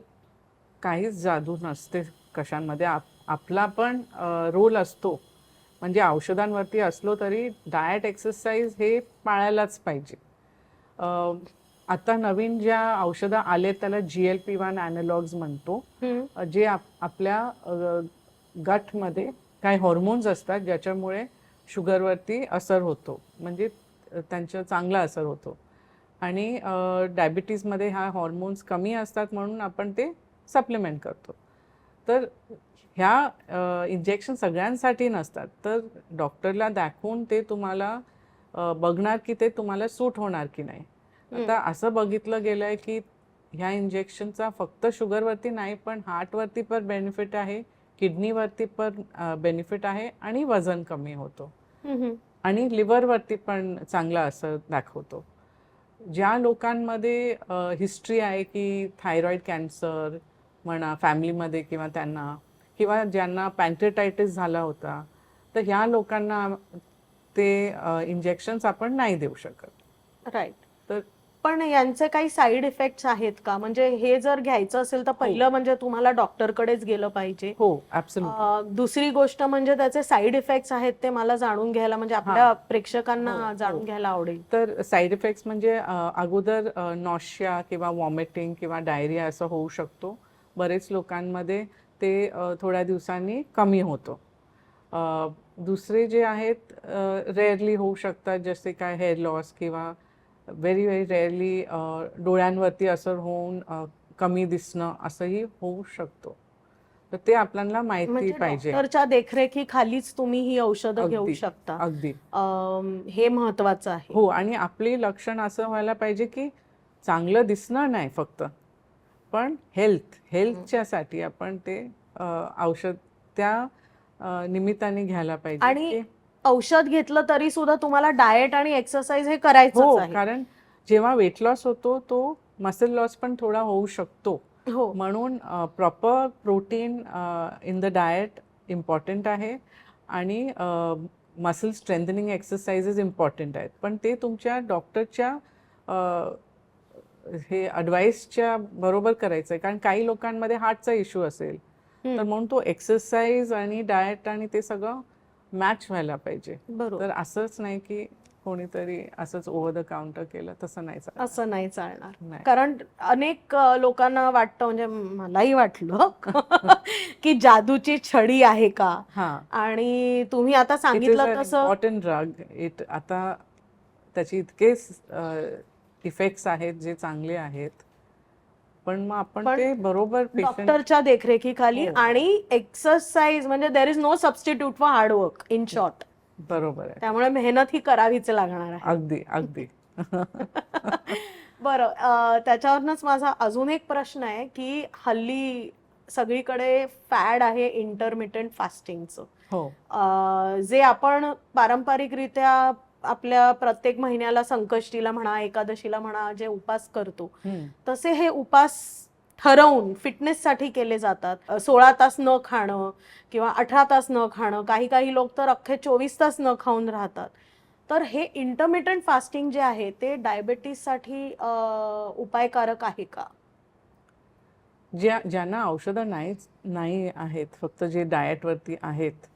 काहीच जादू नसते कशांमध्ये. आपला पण रोल असतो. म्हणजे औषधांवरती असलो तरी डाएट एक्सरसाइज हे पाळायलाच पाहिजे. आता नवीन ज्या औषधं आलेत त्याला GLP-1 ॲनालॉग्स म्हणतो, जे आपल्या गटमध्ये काही हॉर्मोन्स असतात ज्याच्यामुळे शुगरवरती असर होतो, म्हणजे त्यांचा चांगला असर होतो. आणि डायबिटीजमध्ये हा हॉर्मोन्स कमी असतात म्हणून आपण ते सप्लिमेंट करतो. तर ह्या इंजेक्शन सगळ्यांसाठी नसतात, तर डॉक्टरला दाखवून ते तुम्हाला बघणार की ते तुम्हाला सूट होणार की नाही. आता असं बघितलं गेलं आहे की ह्या इंजेक्शनचा फक्त शुगरवरती नाही पण हार्टवरती पण बेनिफिट आहे, किडनीवरती पण बेनिफिट आहे आणि वजन कमी होतो आणि लिव्हरवरती पण चांगला असर दाखवतो. ज्या लोकांमध्ये हिस्ट्री आहे की थायरॉईड कॅन्सर म्हणा फॅमिलीमध्ये किंवा ज्यांना पॅन्क्रियाटायटिस झाला होता, तर ह्या लोकांना ते इंजेक्शन्स आपण नाही देऊ शकत. राईट. तर पण यांचे काही साईड इफेक्ट्स आहेत का? म्हणजे हे जर घ्यायचं असेल तर पहिलं म्हणजे तुम्हाला डॉक्टरकडेच गेलं पाहिजे. हो, ऍब्सोल्युटली. दुसरी गोष्ट म्हणजे त्याचे साईड इफेक्ट्स आहेत ते मला जाणून घ्यायला म्हणजे आपल्या प्रेक्षकांना जाणून घ्यायला आवडेल. तर साईड इफेक्ट्स म्हणजे अगोदर नॉशिया किंवा वॉमिटिंग किंवा डायरिया असं होऊ शकतो. बरेच लोकांमध्ये ते थोड्या दिवसांनी कमी होतं. दुसरे जे आहेत रेअरली होऊ शकतात, जसे काय हेअर लॉस किंवा व्हेरी व्हेरी रेअरली डोळ्यांवरती असर होऊन कमी दिसणं असंही होऊ शकतो. तर ते आपल्याला माहिती म्हणजे पाहिजे. डॉक्टरच्या देखरेखीखालीच तुम्ही ही औषधं घेऊ अगदी शकता. अगदी हे महत्वाचं आहे. हो. आणि आपली लक्षण असं व्हायला पाहिजे की चांगलं दिसणं नाही फक्त, पण हेल्थच्या साठी आपण ते औषध त्या निमित्ताने घ्यायला पाहिजे. आणि औषध घेतलं तरी सुद्धा तुम्हाला डाएट आणि एक्सरसाइज हे करायचंच हो, आहे. कारण जेव्हा वेट लॉस होतो तो मसल लॉस पण थोडा होऊ शकतो. हो. म्हणून proper protein in the diet important आहे आणि मसल स्ट्रेंथनिंग एक्सरसाइजेस इम्पॉर्टंट आहेत. पण ते तुमच्या डॉक्टरच्या हे ॲडवाईसच्या बरोबर करायचं आहे. कारण काही लोकांमध्ये हार्टचा इश्यू असेल, तर म्हणून तो एक्सरसाइज आणि डाएट आणि ते सगळं मॅच व्हायला पाहिजे. बरोबर. तर असंच नाही की कोणीतरी असंच ओव्हर द काउंटर केलं, तसं नाही चालणार. असं नाही चालणार. नाही. कारण अनेक लोकांना वाटतं, म्हणजे मलाही वाटलं की जादूची छडी आहे का? हां. आणि तुम्ही आता सांगितलं तसं इम्पॉर्टंट ड्रग. आता त्याचे इतकेच इफेक्ट्स आहेत जे चांगले आहेत, पण मग आपण ते बरोबर पेशंट डॉक्टरच्या देखरेखीखाली आणि एक्सरसाइज म्हणजे there is no substitute for hard work in short. बरोबर आहे. त्यामुळे मेहनत ही करावीच लागणार आहे. अगदी अगदी. बरं, त्याच्यावरनच माझा अजून एक प्रश्न आहे की हल्ली सगळीकडे फॅड आहे इंटरमिटंट फास्टिंगचं. हो. जे आपण पारंपरिकरित्या आपल्या प्रत्येक महिन्याला संकष्टीला म्हणा, एकादशीला म्हणा, जे उपास करतो तसे हे उपास ठरवून फिटनेससाठी केले जातात. 16 तास न खाणं किंवा 18 तास न खाणं, काही काही लोक तर अख्खे 24 तास न खाऊन राहतात. तर हे इंटरमिटंट फास्टिंग जे आहे ते डायबेटीससाठी उपायकारक आहे का? ज्यांना औषधं नाही आहेत, फक्त जे डाएटवरती आहेत,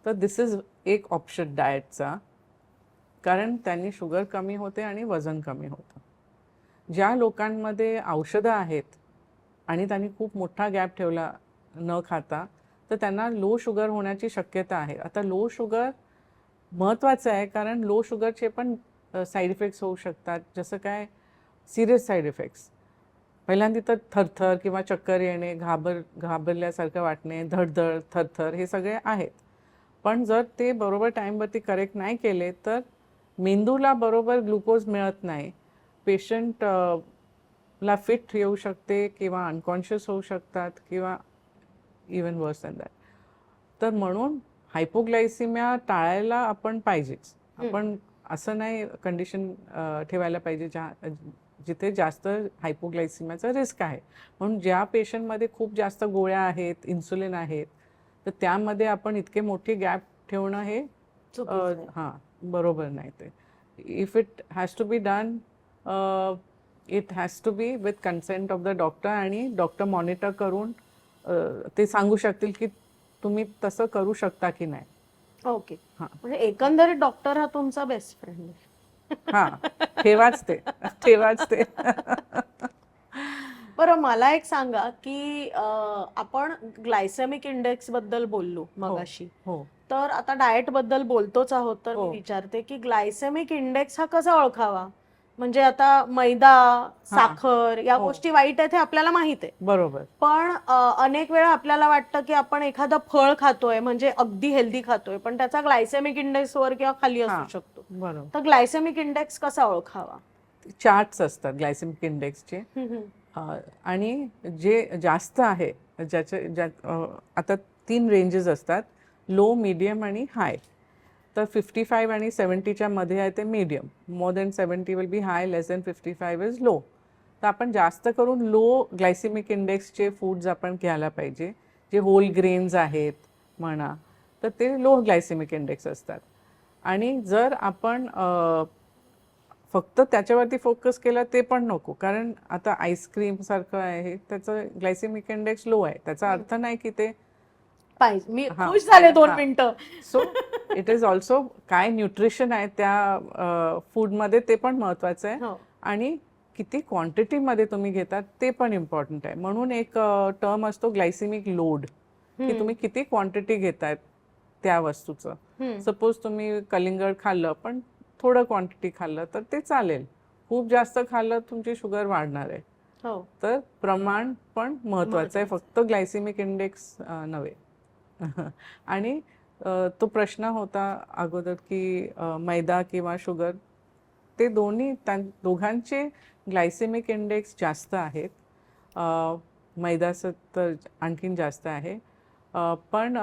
तर दिस इज एक ऑप्शन डाएटचा. कारण त्यांनी शुगर कमी होते आणि वजन कमी होतं. ज्या लोकांमध्ये औषधं आहेत आणि त्यांनी खूप मोठा गॅप ठेवला न खाता, तर त्यांना लो शुगर होण्याची शक्यता आहे. आता लो शुगर महत्त्वाचं आहे, कारण लो शुगरचे पण साईड इफेक्ट्स होऊ शकतात. जसं काय सिरियस साईड इफेक्ट्स, पहिल्यांदा तर थरथर किंवा चक्कर येणे, घाबरल्यासारखं वाटणे, धडधड, थरथर हे सगळे आहेत. पण जर ते बरोबर टाईमवरती करेक्ट नाही केले तर मेंदूला बरोबर ग्लुकोज मिळत नाही, पेशंट ला फिट येऊ शकते किंवा अनकॉन्शियस होऊ शकतात किंवा इवन वर्स दॅन दॅट. तर म्हणून हायपोग्लायसिमिया टाळायला आपण पाहिजेच. आपण असं नाही कंडिशन ठेवायला पाहिजे जिथे जास्त हायपोग्लायसिमियाचा रिस्क आहे. म्हणून ज्या पेशंटमध्ये खूप जास्त गोळ्या आहेत, इन्सुलिन आहेत, तर त्यामध्ये आपण इतके मोठे गॅप ठेवणं हे बरोबर नाही. ते if it has to be done, it has to be with consent of the doctor, आणि डॉक्टर मॉनिटर करून ते सांगू शकतील की तुम्ही तसं करू शकता की नाही. ओके. म्हणजे एकंदरीत डॉक्टर हा तुमचा बेस्ट फ्रेंड आहे. ठेवाच ते. बरं, मला एक सांगा की आपण ग्लायसेमिक इंडेक्स बद्दल बोललो मगाशी. हो. तर आता डाएट बद्दल बोलतोच आहोत, तर मी विचारते की ग्लायसेमिक इंडेक्स हा कसा ओळखावा? म्हणजे आता मैदा, साखर या गोष्टी वाईट आहेत हे आपल्याला माहित आहे. बरोबर. पण अनेक वेळा आपल्याला वाटतं की आपण एखादं फळ खातोय म्हणजे अगदी हेल्दी खातोय, पण त्याचा ग्लायसेमिक इंडेक्स वर किंवा खाली असू शकतो. बरोबर. तर ग्लायसेमिक इंडेक्स कसा ओळखावा? चार्ट्स असतात ग्लायसेमिक इंडेक्सचे, आणि जे जास्त आहे आता 3 रेंजेस असतात, लो, मीडियम आणि हाय. तर 55 आणि 70च्या मध्ये आहे ते medium. More than 70 will be high, less than 55 is low. तर आपण जास्त करून लो ग्लायसेमिक इंडेक्सचे फूड्स आपण घ्यायला पाहिजे. जे होल ग्रेन्स आहेत म्हणा, तर ते लो ग्लायसेमिक इंडेक्स असतात. आणि जर आपण फक्त त्याच्यावरती फोकस केला ते पण नको, कारण आता आईस्क्रीम सारखं आहे त्याचं ग्लायसेमिक इंडेक्स लो आहे, त्याचा अर्थ नाही की ते पाहिजे. मी हा, खुश झाले 2 हा. मिनिटं. सो इट इज ऑल्सो काय न्यूट्रिशन आहे त्या फूडमध्ये ते पण महत्वाचं आहे, हो. आणि किती क्वांटिटीमध्ये तुम्ही घेतात ते पण इम्पॉर्टंट आहे. म्हणून एक टर्म असतो ग्लायसेमिक लोड, की तुम्ही किती क्वांटिटी घेतायत त्या वस्तूचं. सपोज तुम्ही कलिंगड खाल्लं पण थोडं क्वांटिटी खाल्लं तर ते चालेल, खूप जास्त खाल्लं तुमची शुगर वाढणार आहे. हो. तर प्रमाण पण महत्वाचं आहे, फक्त ग्लायसेमिक इंडेक्स नव्हे. आणि तो प्रश्न होता अगोदर की मैदा किंवा शुगर, ते दोघांचे ग्लायसेमिक इंडेक्स जास्त आहेत. मैद्याचं तर आणखीन जास्त आहे. पण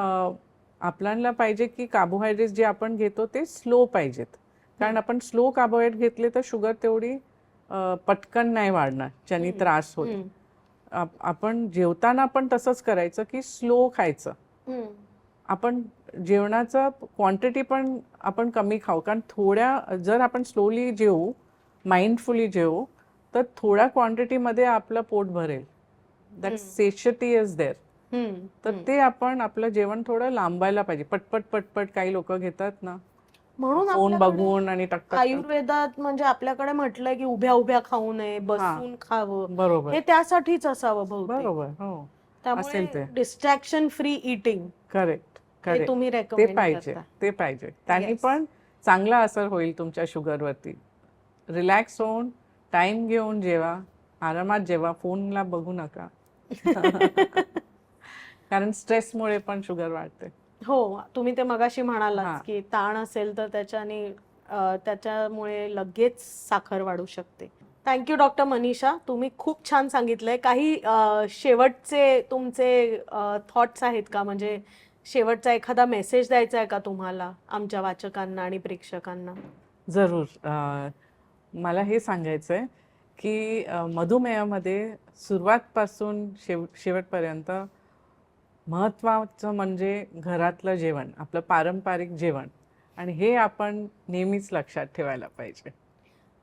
आपल्याला पाहिजे की कार्बोहायड्रेट्स जे आपण घेतो ते स्लो पाहिजेत, कारण आपण स्लो कार्बोहायड्रेट घेतले तर शुगर तेवढी पटकन नाही वाढणार, ज्याने त्रास होईल. आपण जेवताना पण तसंच करायचं की स्लो खायचं. आपण जेवणाचं क्वांटिटी पण आपण कमी खाऊ, कारण जर आपण स्लोली जेवू, माइंडफुली जेवू, तर थोड्या क्वांटिटीमध्ये आपलं पोट भरेल. That satiety is there. तर ते आपण आपलं जेवण थोडं लांबायला पाहिजे. पटपट पटपट काही लोक घेतात ना, म्हणून फोन आपल्याकडे बघून आणि टक टक. आयुर्वेदात म्हणजे आपल्याकडे म्हटलंय की उभ्या उभ्या खाऊ नये, बसून खावं. बरोबर हे त्यासाठीच असावं बहुतेक. बरोबर. हो, असेल ते. त्यामुळे डिस्ट्रॅक्शन फ्री इटिंग करेक्ट हे करेक्ट. तुम्ही ते रेकमेंड पाहिजे, करता. ते पाहिजे. त्यांनी Yes. पण चांगला असर होईल तुमच्या शुगरवरती. रिलॅक्स होऊन टाइम घेऊन जेवा, आरामात जेवा, फोनला बघू नका. कारण स्ट्रेसमुळे पण शुगर वाढते. हो, तुम्ही ते मगाशी म्हणालात हा. की ताण असेल तर त्याच्यामुळे लगेच साखर वाढू शकते. थँक्यू डॉक्टर मनीषा, तुम्ही खूप छान सांगितलंय. काही शेवटचे तुमचे थॉट्स आहेत का? म्हणजे शेवटचा एखादा मेसेज द्यायचा आहे का तुम्हाला आमच्या वाचकांना आणि प्रेक्षकांना? जरूर. मला हे सांगायचं आहे की मधुमेहामध्ये सुरुवातपासून शेवटपर्यंत महत्त्वाचं म्हणजे घरातलं जेवण, आपलं पारंपरिक जेवण, आणि हे आपण नेहमीच लक्षात ठेवायला पाहिजे.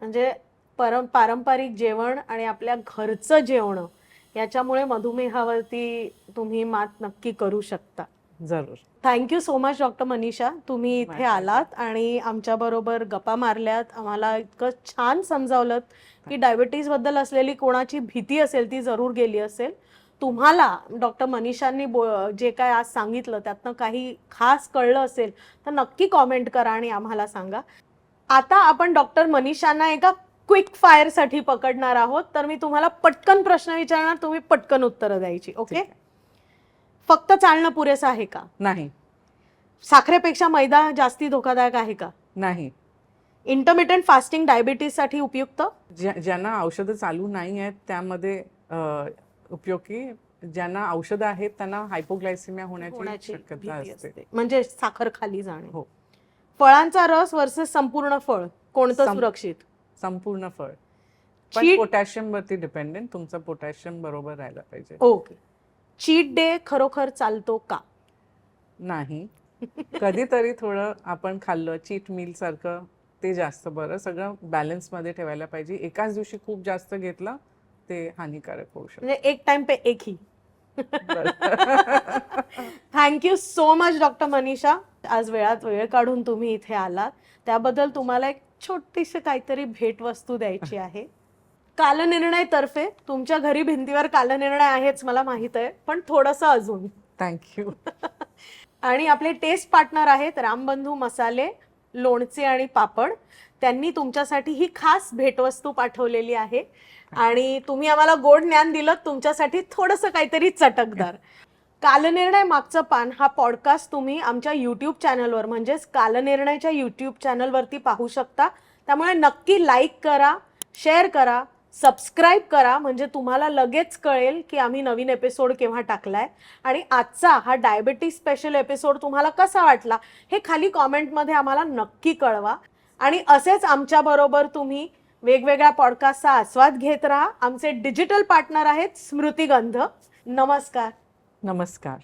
म्हणजे पारंपरिक जेवण आणि आपल्या घरचं जेवण याच्यामुळे मधुमेहावरती तुम्ही मात नक्की करू शकता. जरूर. Thank you so much doctor Manisha, तुम्ही इथे आलात आणि आमच्याबरोबर गप्पा मारल्यात. आम्हाला इतकं छान समजावलं की डायबिटीज बद्दल असलेली कोणाची भीती असेल ती जरूर गेली असेल. तुम्हाला डॉक्टर मनीषांनी जे काय आज सांगितलं त्यातनं काही खास कळलं असेल तर नक्की कॉमेंट करा आणि आम्हाला सांगा. आता आपण डॉक्टर मनीषांना एका क्विक फायर साठी पकडणार आहोत. तर मी तुम्हाला पटकन प्रश्न विचारणार, तुम्ही पटकन उत्तरं द्यायची. ओके? फक्त चालणं पुरेसं आहे का? नाही. साखरेपेक्षा मैदा जास्ती धोकादायक आहे का? नाही. इंटरमिटंट फास्टिंग डायबिटीज साठी उपयुक्त? ज्यांना औषधं चालू नाही आहेत त्यामध्ये उपयोगी, ज्यांना औषधं आहेत त्यांना हायपोग्लायसिमिया होण्याची शक्यता असते. म्हणजे साखर खाली जाणे. हो. फळांचा रस वर्सेस संपूर्ण फळ कोणतं सुरक्षित? संपूर्ण फळ. पण पोटॅशियम वरती डिपेंडेंट, तुमचं पोटॅशियम बरोबर राहायला पाहिजे. ओके. चीट डे खरोखर चालतो का? नाही. कधीतरी थोडं आपण खाल्लं चीट मील सारखं ते जास्त बरं. सगळं बॅलन्स मध्ये ठेवायला पाहिजे. एकाच दिवशी खूप जास्त घेतलं ते हानिकारक होऊ शकतं. म्हणजे एक टाइम पे एक ही. Thank you so much doctor Manisha, आज वेळात वेळ काढून तुम्ही इथे आलात त्याबद्दल. तुम्हाला एक छोटीशी काहीतरी भेटवस्तू द्यायची आहे. कालनिर्णय तर्फे. तुमच्या घरी भिंतीवर कालनिर्णय आहेच मला माहित आहे, पण थोडंसं अजून. थँक्यू. आणि आपले टेस्ट पार्टनर आहेत रामबंधू मसाले, लोणचे आणि पापड. त्यांनी तुमच्यासाठी ही खास भेटवस्तू पाठवलेली आहे आणि तुम्ही आम्हाला गोड ज्ञान दिलं, तुमच्यासाठी थोडंसं काहीतरी चटकदार. कालनिर्णय मागचं पान हा पॉडकास्ट तुम्ही आमच्या यूट्यूब चॅनलवर म्हणजेच कालनिर्णयच्या यूट्यूब चॅनलवरती पाहू शकता. त्यामुळे नक्की लाईक करा, शेअर करा, सबस्क्राईब करा, म्हणजे तुम्हाला लगेच कळेल की आम्ही नवीन एपिसोड केव्हा टाकलाय. आणि आजचा हा डायबिटीज स्पेशल एपिसोड तुम्हाला कसा वाटला हे खाली कॉमेंटमध्ये आम्हाला नक्की कळवा. आणि असेच आमच्याबरोबर तुम्ही वेगवेगळ्या पॉडकास्टचा आस्वाद घेत राहा. आमचे डिजिटल पार्टनर आहेत स्मृतिगंध. नमस्कार. नमस्कार.